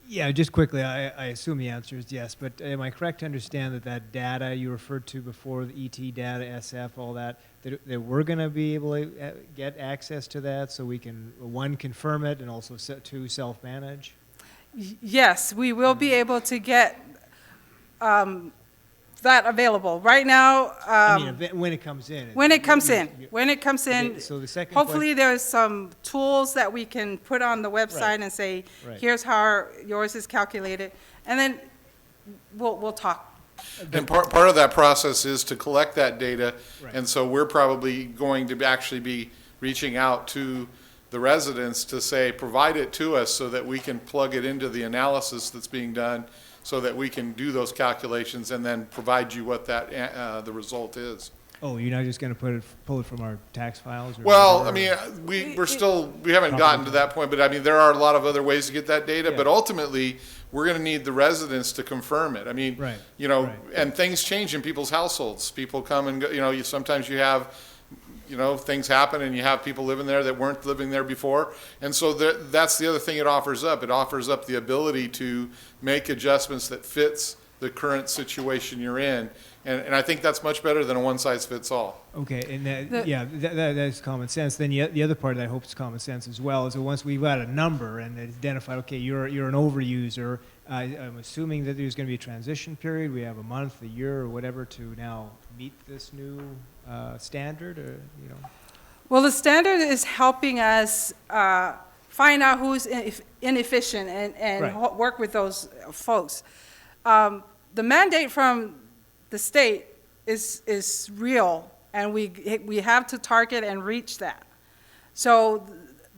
Yeah, just quickly, I assume the answer is yes, but am I correct to understand that data you referred to before, the ET data, SF, all that we're going to be able to get access to that so we can, one, confirm it, and also two, self-manage? Yes, we will be able to get that available. Right now, when it comes in. When it comes in. Okay, so the second hopefully there's some tools that we can put on the website Right. and say, Right. here's how yours is calculated. And then we'll talk. And part of that process is to collect that data. Right. And so we're probably going to actually be reaching out to the residents to say, provide it to us so that we can plug it into the analysis that's being done, so that we can do those calculations and then provide you what that, the result is. Oh, you're not just going to pull it from our tax files? Or Well, I whatever? mean, we haven't gotten to that point, but I mean, there are a lot of other ways to get that data, Yeah. but ultimately, we're gonna need the residents to confirm it. I mean, Right, you know, right. and things change in people's households. People come and go, you know, sometimes you have, you know, things happen and you have people living there that weren't living there before. And so that's the other thing it offers up. It offers up the ability to make adjustments that fits the current situation you're in. And I think that's much better than a one-size-fits-all. Okay, and that's common sense. Then the other part that I hope is common sense as well is that once we've got a number and it's identified, okay, you're an overuser, I'm assuming that there's going to be a transition period. We have a month, a year, or whatever to now meet this new standard, or, you know. Well, the standard is helping us find out who's inefficient and Right. work with those folks. The mandate from the state is real, and we have to target and reach that. So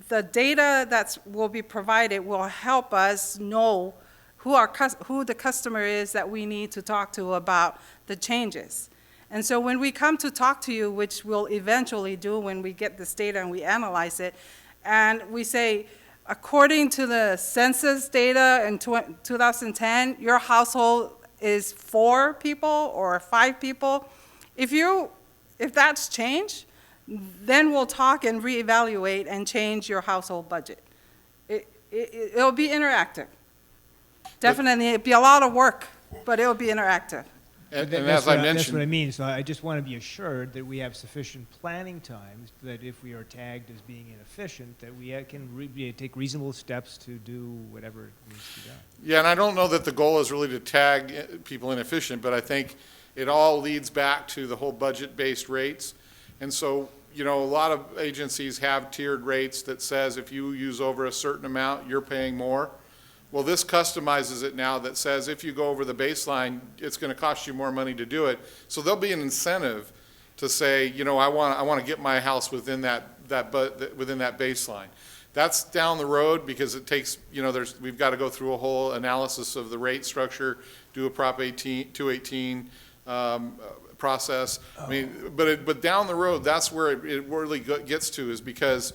the data that will be provided will help us know who the customer is that we need to talk to about the changes. And so when we come to talk to you, which we'll eventually do when we get this data and we analyze it, and we say, according to the census data in 2010, your household is 4 people or 5 people. If that's changed, then we'll talk and reevaluate and change your household budget. It'll be interactive. Definitely, it'll be a lot of work, but it'll be interactive. And That's as I what that's mentioned. what I mean. So I just want to be assured that we have sufficient planning time, that if we are tagged as being inefficient, that we can take reasonable steps to do whatever needs to be done. Yeah, and I don't know that the goal is really to tag people inefficient, but I think it all leads back to the whole budget-based rates. And so, you know, a lot of agencies have tiered rates that says if you use over a certain amount, you're paying more. Well, this customizes it now that says if you go over the baseline, it's going to cost you more money to do it. So there'll be an incentive to say, you know, I want to get my house within that baseline. That's down the road because it takes, you know, we've got to go through a whole analysis of the rate structure, do a Prop 218 process. I mean, but down the road, that's where it really gets to, is because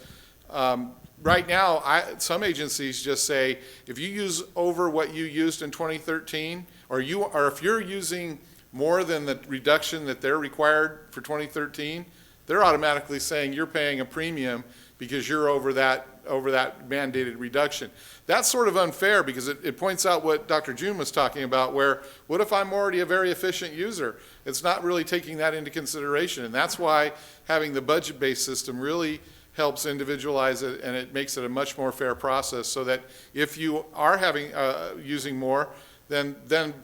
right now, some agencies just say, if you use over what you used in 2013, or if you're using more than the reduction that they're required for 2013, they're automatically saying you're paying a premium because you're over that mandated reduction. That's sort of unfair because it points out what Dr. June was talking about, where what if I'm already a very efficient user? It's not really taking that into consideration, and that's why having the budget-based system really helps individualize it, and it makes it a much more fair process, so that if you are using more, then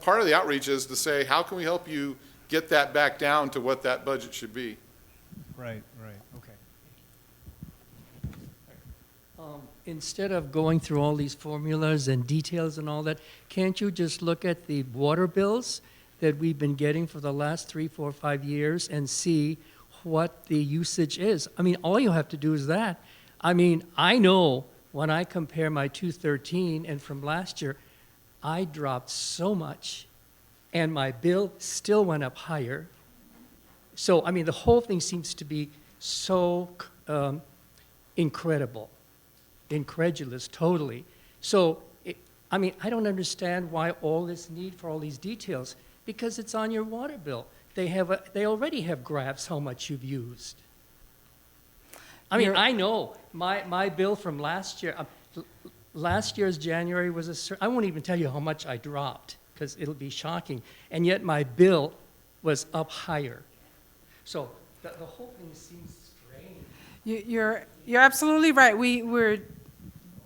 part of the outreach is to say, how can we help you get that back down to what that budget should be? Right, okay. Instead of going through all these formulas and details and all that, can't you just look at the water bills that we've been getting for the last 3, 4, 5 years and see what the usage is? I mean, all you have to do is that. I mean, I know when I compare my 213 and from last year, I dropped so much, and my bill still went up higher. So, I mean, the whole thing seems to be so incredulous, totally. So, I mean, I don't understand why all this need for all these details, because it's on your water bill. They already have graphs how much you've used. I mean, I know my bill from last year. Last year's January was I won't even tell you how much I dropped because it'll be shocking. And yet my bill was up higher. So the whole thing seems strange. You're absolutely right. We're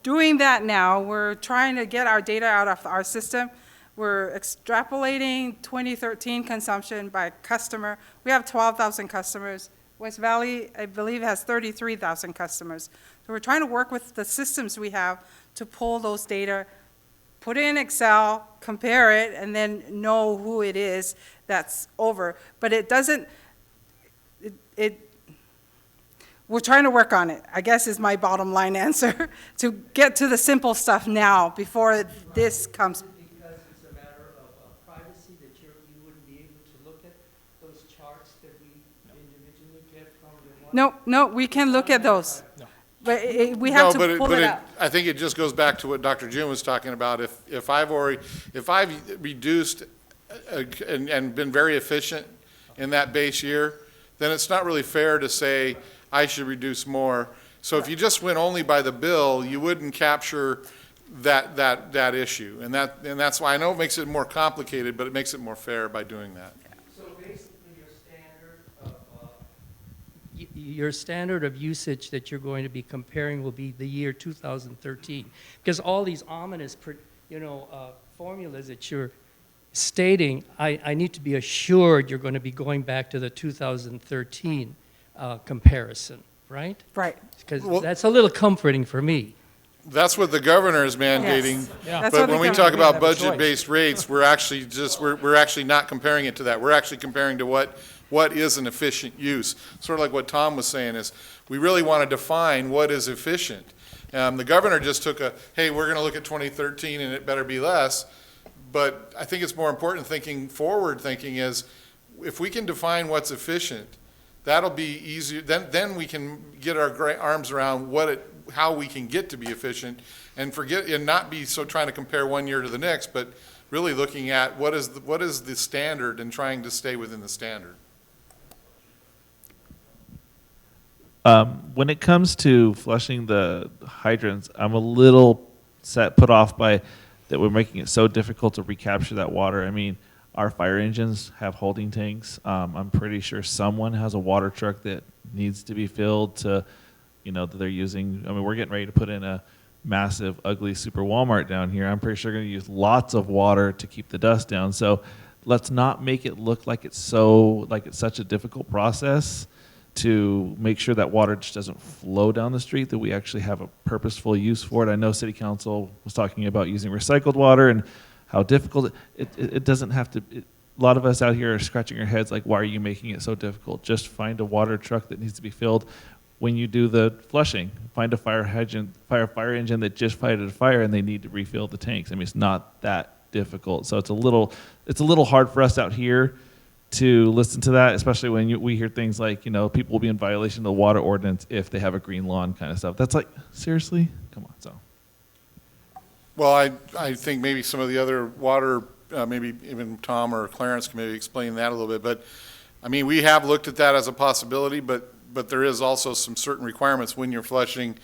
doing that now. We're trying to get our data out of our system. We're extrapolating 2013 consumption by customer. We have 12,000 customers. West Valley, I believe, has 33,000 customers. So we're trying to work with the systems we have to pull those data, put it in Excel, compare it, and then know who it is that's over. But it doesn't, when we're trying to work on it, I guess is my bottom line answer, to get to the simple stuff now before this comes. Because it's a matter of privacy that you wouldn't be able to look at those charts that we individually get from the water? No, we can look at those. But we have to pull it out. I think it just goes back to what Dr. June was talking about. If I've reduced and been very efficient in that base year, then it's not really fair to say I should reduce more. So if you just went only by the bill, you wouldn't capture that issue. And that's why I know it makes it more complicated, but it makes it more fair by doing that. So basically your standard of usage that you're going to be comparing will be the year 2013. Because all these ominous, formulas that you're stating, I need to be assured you're going to be going back to the 2013 comparison, right? Right. Because that's a little comforting for me. That's what the governor is mandating. Yes. But when we talk about budget-based rates, we're actually not comparing it to that. We're actually comparing to what is an efficient use. Sort of like what Tom was saying is, we really want to define what is efficient. The governor just took hey, we're going to look at 2013 and it better be less. But I think it's more important forward thinking is, if we can define what's efficient, that'll be easier. Then we can get our arms around how we can get to be efficient, and not be so trying to compare one year to the next, but really looking at what is the standard and trying to stay within the standard. When it comes to flushing the hydrants, I'm a little put off by that we're making it so difficult to recapture that water. I mean, our fire engines have holding tanks. I'm pretty sure someone has a water truck that needs to be filled that they're using. I mean, we're getting ready to put in a massive, ugly super Walmart down here. I'm pretty sure they're going to use lots of water to keep the dust down. So let's not make it look like it's such a difficult process to make sure that water just doesn't flow down the street, that we actually have a purposeful use for it. I know City Council was talking about using recycled water and how difficult it doesn't have to. A lot of us out here are scratching our heads like, why are you making it so difficult? Just find a water truck that needs to be filled. When you do the flushing, find a fire engine that just fighted a fire and they need to refill the tanks. I mean, it's not that difficult. So it's a little hard for us out here to listen to that, especially when we hear things like, people will be in violation of the water ordinance if they have a green lawn kind of stuff. That's like, seriously? Come on. So. Well, I think maybe some of the other water, maybe even Tom or Clarence can maybe explain that a little bit. But, I mean, we have looked at that as a possibility, but there is also some certain requirements when you're flushing,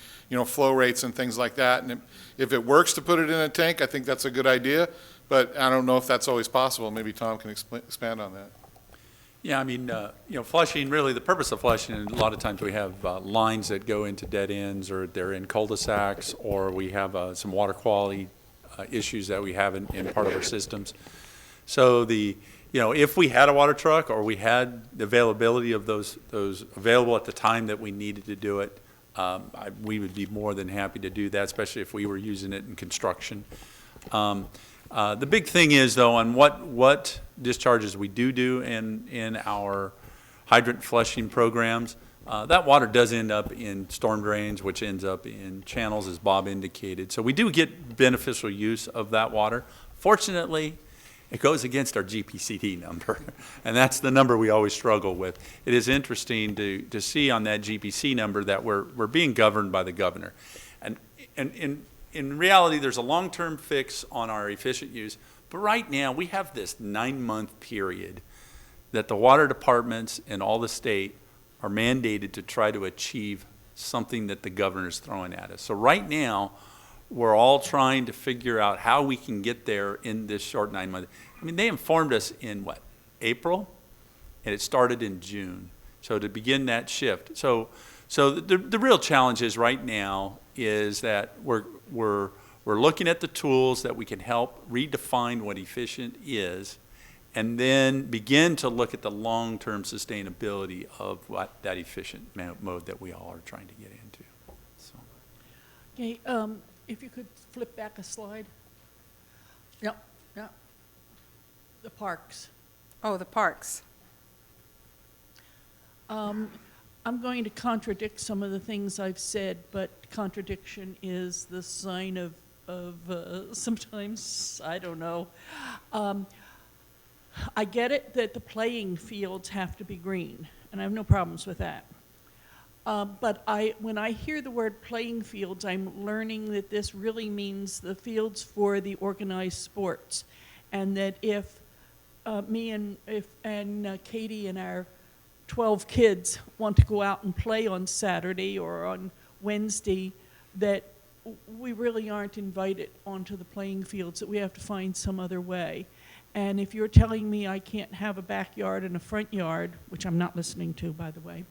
flow rates and things like that. And if it works to put it in a tank, I think that's a good idea. But I don't know if that's always possible. Maybe Tom can expand on that. Yeah, I mean, flushing, really, the purpose of flushing, and a lot of times we have lines that go into dead ends, or they're in cul-de-sacs, or we have some water quality issues that we have in part of our systems. So if we had a water truck, or we had the availability of those available at the time that we needed to do it, we would be more than happy to do that, especially if we were using it in construction. The big thing is, though, on what discharges we do in our hydrant flushing programs, that water does end up in storm drains, which ends up in channels, as Bob indicated. So we do get beneficial use of that water. Fortunately, it goes against our GPCD number, and that's the number we always struggle with. It is interesting to see on that GPC number that we're being governed by the governor. And in reality, there's a long-term fix on our efficient use, but right now we have this 9-month period that the water departments in all the state are mandated to try to achieve something that the governor's throwing at us. So right now, we're all trying to figure out how we can get there in this short 9 months. I mean, they informed us in April, and it started in June. So to begin that shift. So the real challenge is right now is that we're looking at the tools that we can help redefine what efficient is, and then begin to look at the long-term sustainability of what that efficient mode that we all are trying to get into. So. Okay, if you could flip back a slide. Yep. The parks. Oh, the parks. I'm going to contradict some of the things I've said, but contradiction is the sign of sometimes, I don't know. I get it that the playing fields have to be green, and I have no problems with that. But when I hear the word playing fields, I'm learning that this really means the fields for the organized sports, and that if me and Katie and our 12 kids want to go out and play on Saturday or on Wednesday, that we really aren't invited onto the playing fields, that we have to find some other way. And if you're telling me I can't have a backyard and a front yard, which I'm not listening to, by the way,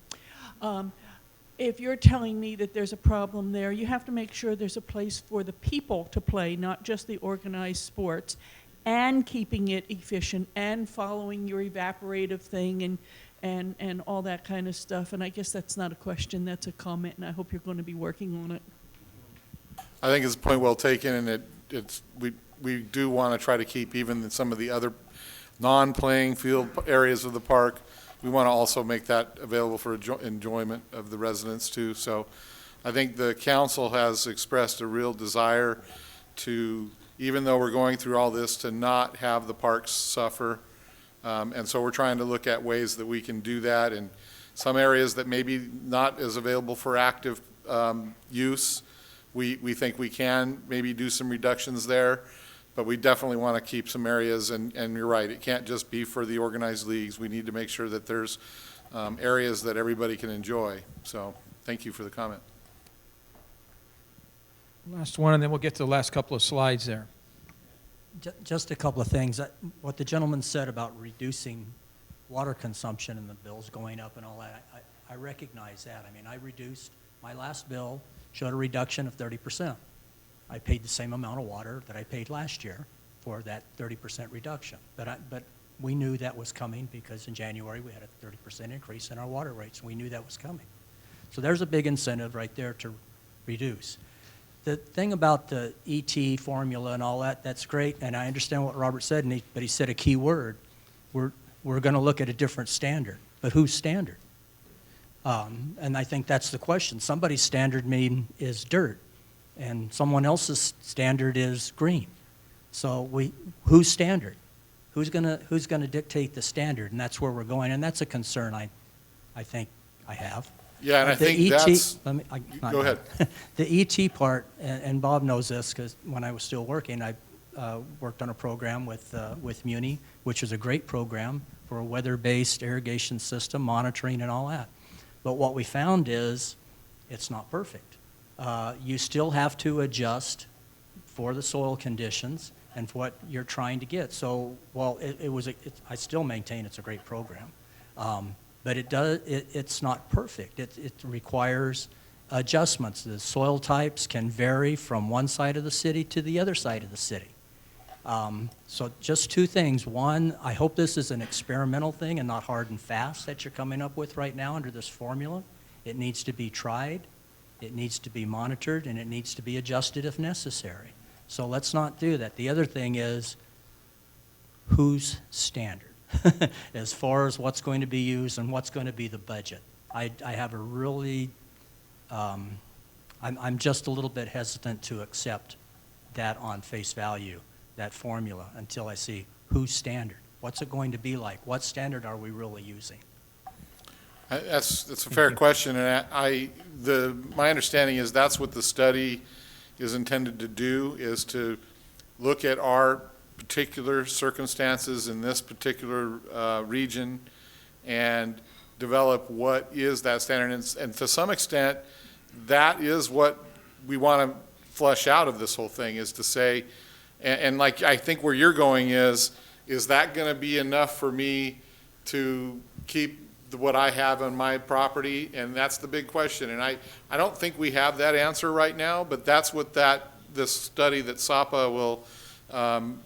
if you're telling me that there's a problem there, you have to make sure there's a place for the people to play, not just the organized sports, and keeping it efficient and following your evaporative thing and all that kind of stuff. And I guess that's not a question, that's a comment, and I hope you're going to be working on it. I think it's a point well taken, and we do want to try to keep even some of the other non-playing field areas of the park. We want to also make that available for enjoyment of the residents too. So I think the council has expressed a real desire to, even though we're going through all this, to not have the parks suffer. And so we're trying to look at ways that we can do that in some areas that maybe not as available for active use. We think we can maybe do some reductions there, but we definitely want to keep some areas, and you're right, it can't just be for the organized leagues. We need to make sure that there's areas that everybody can enjoy. So thank you for the comment. Last one, and then we'll get to the last couple of slides there. Just a couple of things. What the gentleman said about reducing water consumption and the bills going up and all that, I recognize that. I mean, I reduced, my last bill showed a reduction of 30%. I paid the same amount of water that I paid last year for that 30% reduction. But we knew that was coming because in January we had a 30% increase in our water rates. We knew that was coming. So there's a big incentive right there to reduce. The thing about the ET formula and all that, that's great, and I understand what Robert said, but he said a key word. We're going to look at a different standard, but whose standard? And I think that's the question. Somebody's standard is dirt, and someone else's standard is green. So whose standard? Who's gonna dictate the standard? And that's where we're going, and that's a concern I think I have. Yeah, and I think that's, go ahead. The ET part, and Bob knows this because when I was still working, I worked on a program with Muni, which is a great program for a weather-based irrigation system, monitoring and all that. But what we found is it's not perfect. You still have to adjust for the soil conditions and for what you're trying to get. So while I still maintain it's a great program. But it's not perfect. It requires adjustments. The soil types can vary from one side of the city to the other side of the city. So just two things. One, I hope this is an experimental thing and not hard and fast that you're coming up with right now under this formula. It needs to be tried, it needs to be monitored, and it needs to be adjusted if necessary. So let's not do that. The other thing is, whose standard? As far as what's going to be used and what's going to be the budget. I have a really, I'm just a little bit hesitant to accept that on face value, that formula, until I see whose standard. What's it going to be like? What standard are we really using? That's a fair question, and my understanding is that's what the study is intended to do, is to look at our particular circumstances in this particular region and develop what is that standard. And to some extent, that is what we want to flush out of this whole thing, is to say, and like I think where you're going is that going to be enough for me to keep what I have on my property? And that's the big question. And I don't think we have that answer right now, but that's what this study that SAPA will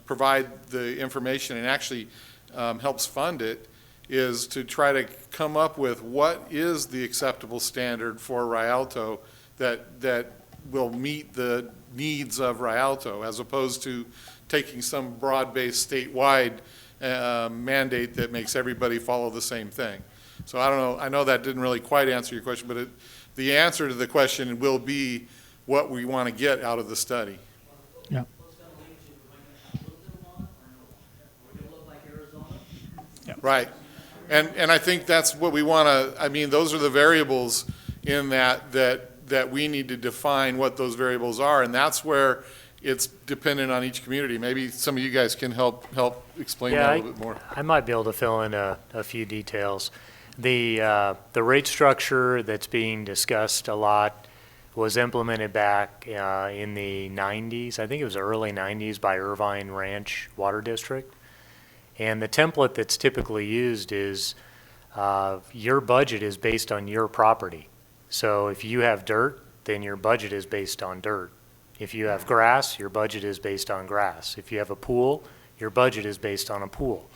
provide the information and actually helps fund it, is to try to come up with what is the acceptable standard for Rialto that will meet the needs of Rialto, as opposed to taking some broad-based statewide mandate that makes everybody follow the same thing. So I don't know, I know that didn't really quite answer your question, but the answer to the question will be what we want to get out of the study. Yeah. Right. And I think that's what we want to, I mean, those are the variables in that we need to define what those variables are, and that's where it's dependent on each community. Maybe some of you guys can help explain that a little bit more. I might be able to fill in a few details. The rate structure that's being discussed a lot was implemented back in the 90s. I think it was early 90s by Irvine Ranch Water District. And the template that's typically used is your budget is based on your property. So if you have dirt, then your budget is based on dirt. If you have grass, your budget is based on grass. If you have a pool, your budget is based on a pool.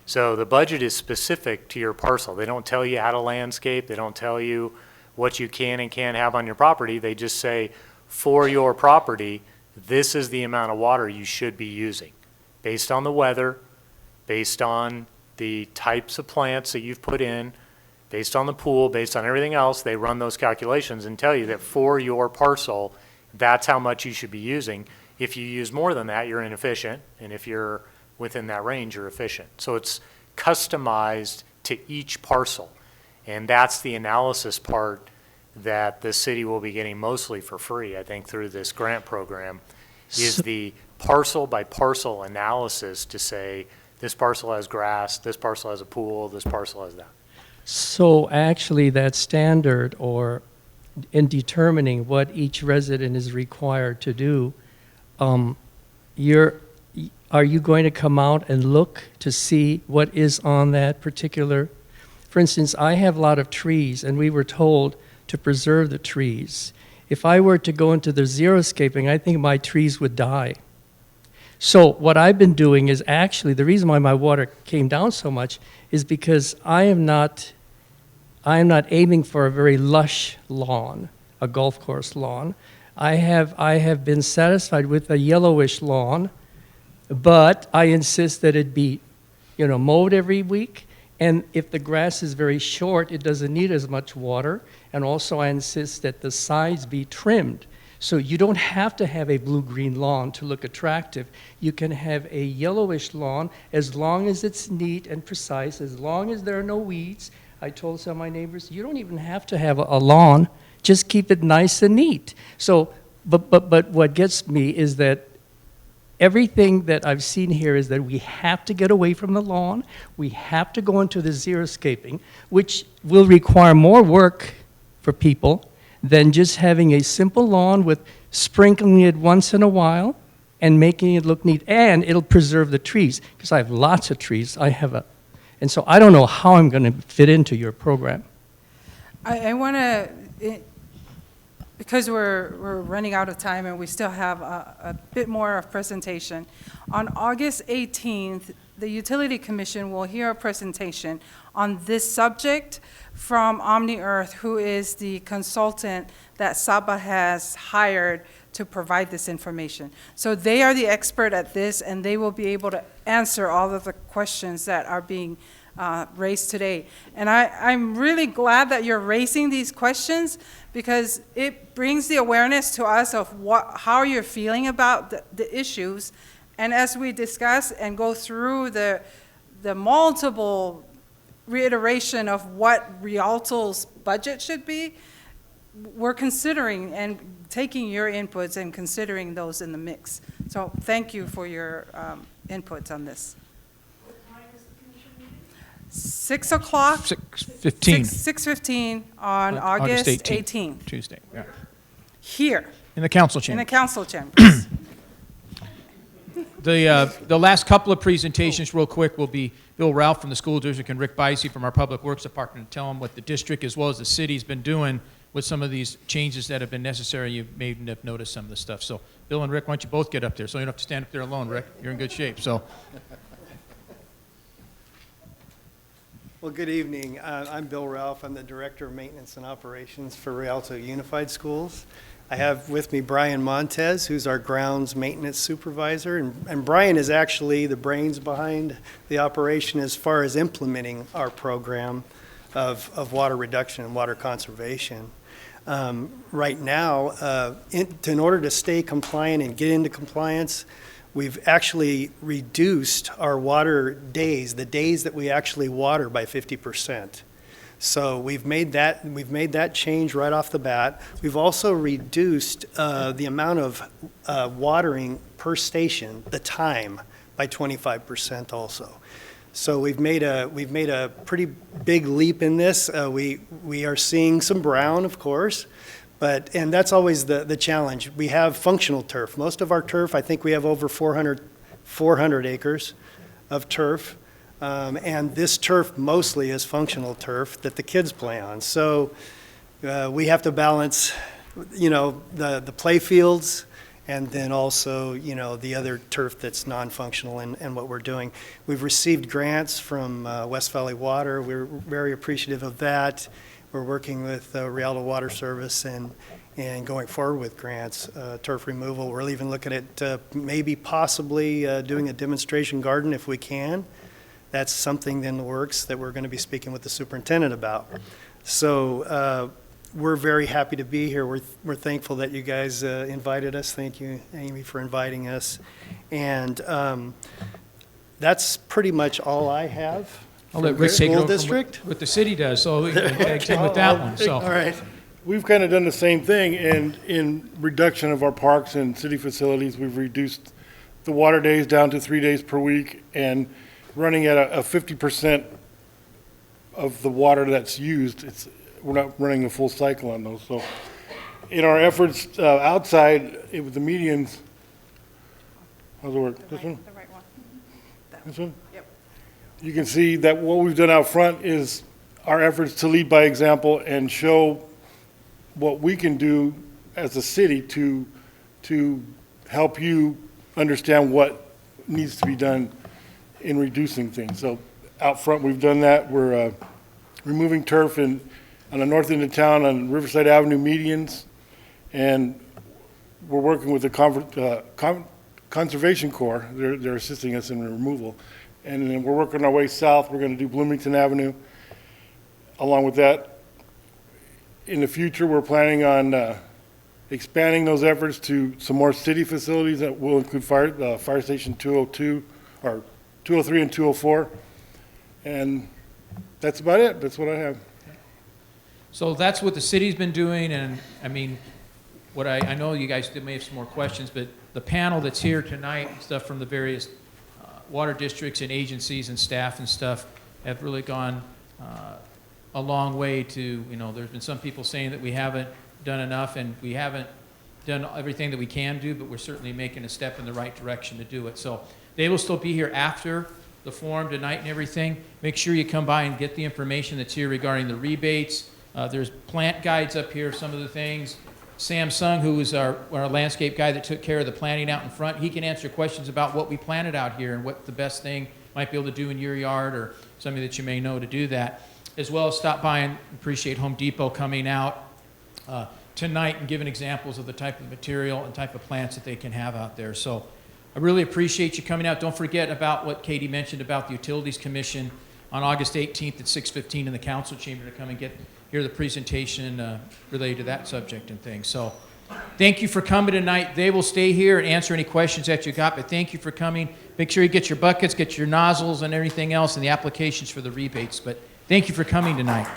So the budget is specific to your parcel. They don't tell you how to landscape. They don't tell you what you can and can't have on your property. They just say, for your property, this is the amount of water you should be using, based on the weather, based on the types of plants that you've put in, based on the pool, based on everything else. They run those calculations and tell you that for your parcel, that's how much you should be using. If you use more than that, you're inefficient, and if you're within that range, you're efficient. So it's customized to each parcel, and that's the analysis part that the city will be getting mostly for free, I think, through this grant program, is the parcel by parcel analysis to say, this parcel has grass, this parcel has a pool, this parcel has that. So actually, that standard, or in determining what each resident is required to do, are you going to come out and look to see what is on that particular? For instance, I have a lot of trees, and we were told to preserve the trees. If I were to go into the xeriscaping, I think my trees would die. So what I've been doing is actually, the reason why my water came down so much is because I am not aiming for a very lush lawn, a golf course lawn. I have been satisfied with a yellowish lawn, but I insist that it be, mowed every week. And if the grass is very short, it doesn't need as much water. And also I insist that the sides be trimmed. So you don't have to have a blue-green lawn to look attractive. You can have a yellowish lawn as long as it's neat and precise, as long as there are no weeds. I told some of my neighbors, you don't even have to have a lawn. Just keep it nice and neat. So, but what gets me is that everything that I've seen here is that we have to get away from the lawn. We have to go into the xeriscaping, which will require more work for people than just having a simple lawn with sprinkling it once in a while and making it look neat. And it'll preserve the trees, because I have lots of trees. And so I don't know how I'm going to fit into your program. I want to, because we're running out of time and we still have a bit more of presentation. On August 18th, the Utility Commission will hear a presentation on this subject from OmniEarth, who is the consultant that Saba has hired to provide this information. So they are the expert at this, and they will be able to answer all of the questions that are being raised today. And I'm really glad that you're raising these questions, because it brings the awareness to us of how you're feeling about the issues. And as we discuss and go through the multiple reiteration of what Rialto's budget should be, we're considering and taking your inputs and considering those in the mix. So thank you for your inputs on this. 6 o'clock. 6:15. 6:15 on August 18th. Tuesday, yeah. Here. In the council In chamber. the council chambers. The last couple of presentations, real quick, will be Bill Ralph from the school district and Rick Bicey from our Public Works Department to tell them what the district as well as the city's been doing with some of these changes that have been necessary. You may have noticed some of the stuff. So Bill and Rick, why don't you both get up there? So you don't have to stand up there alone, Rick. You're in good shape. So. Well, good evening. I'm Bill Ralph. I'm the Director of Maintenance and Operations for Rialto Unified Schools. I have with me Brian Montez, who's our grounds maintenance supervisor. And Brian is actually the brains behind the operation as far as implementing our program. of water reduction and water conservation. Right now, in order to stay compliant and get into compliance, we've actually reduced our water days, the days that we actually water, by 50%. So we've made that change right off the bat. We've also reduced the amount of watering per station, the time, by 25% also. So we've made a pretty big leap in this. We are seeing some brown, of course, and that's always the challenge. We have functional turf. Most of our turf, I think we have over 400 acres of turf. And this turf mostly is functional turf that the kids play on. So we have to balance, the play fields and then also, the other turf that's non-functional and what we're doing. We've received grants from West Valley Water. We're very appreciative of that. We're working with Rialto Water Service and going forward with grants, turf removal. We're even looking at maybe possibly doing a demonstration garden if we can. That's something in the works that we're going to be speaking with the superintendent about. So we're very happy to be here. We're thankful that you guys invited us. Thank you, Amy, for inviting us. And that's pretty much all I have. I'll let Rick take it School over district. what the city does, so we can tag team with that one, so. All right. We've kind of done the same thing, and in reduction of our parks and city facilities, we've reduced the water days down to 3 days per week, and running at a 50% of the water that's used. We're not running the full cycle on those. So in our efforts outside with the medians, how's it work? This one? The right one. This one? Yep. You can see that what we've done out front is our efforts to lead by example and show what we can do as a city to help you understand what needs to be done in reducing things. So out front, we've done that. We're removing turf on the north end of town on Riverside Avenue medians, and we're working with the Conservation Corps. They're assisting us in removal. And then we're working our way south. We're going to do Bloomington Avenue. Along with that, in the future, we're planning on expanding those efforts to some more city facilities that will include Fire Station 202, or 203 and 204, and that's about it. That's what I have. So that's what the city's been doing, and I mean, what I know you guys may have some more questions, but the panel that's here tonight, stuff from the various water districts and agencies and staff and stuff, have really gone a long way to, there's been some people saying that we haven't done enough, and we haven't done everything that we can do, but we're certainly making a step in the right direction to do it. So they will still be here after the forum tonight and everything. Make sure you come by and get the information that's here regarding the rebates. There's plant guides up here, some of the things. Sam Sung, who is our landscape guy that took care of the planting out in front, he can answer questions about what we planted out here and what the best thing might be able to do in your yard or something that you may know to do that. As well as stop by and appreciate Home Depot coming out tonight and giving examples of the type of material and type of plants that they can have out there. So I really appreciate you coming out. Don't forget about what Katie mentioned about the Utilities Commission on August 18th at 6:15 in the council chamber to come and hear the presentation related to that subject and things. So thank you for coming tonight. They will stay here and answer any questions that you got, but thank you for coming. Make sure you get your buckets, get your nozzles and everything else and the applications for the rebates. But thank you for coming tonight.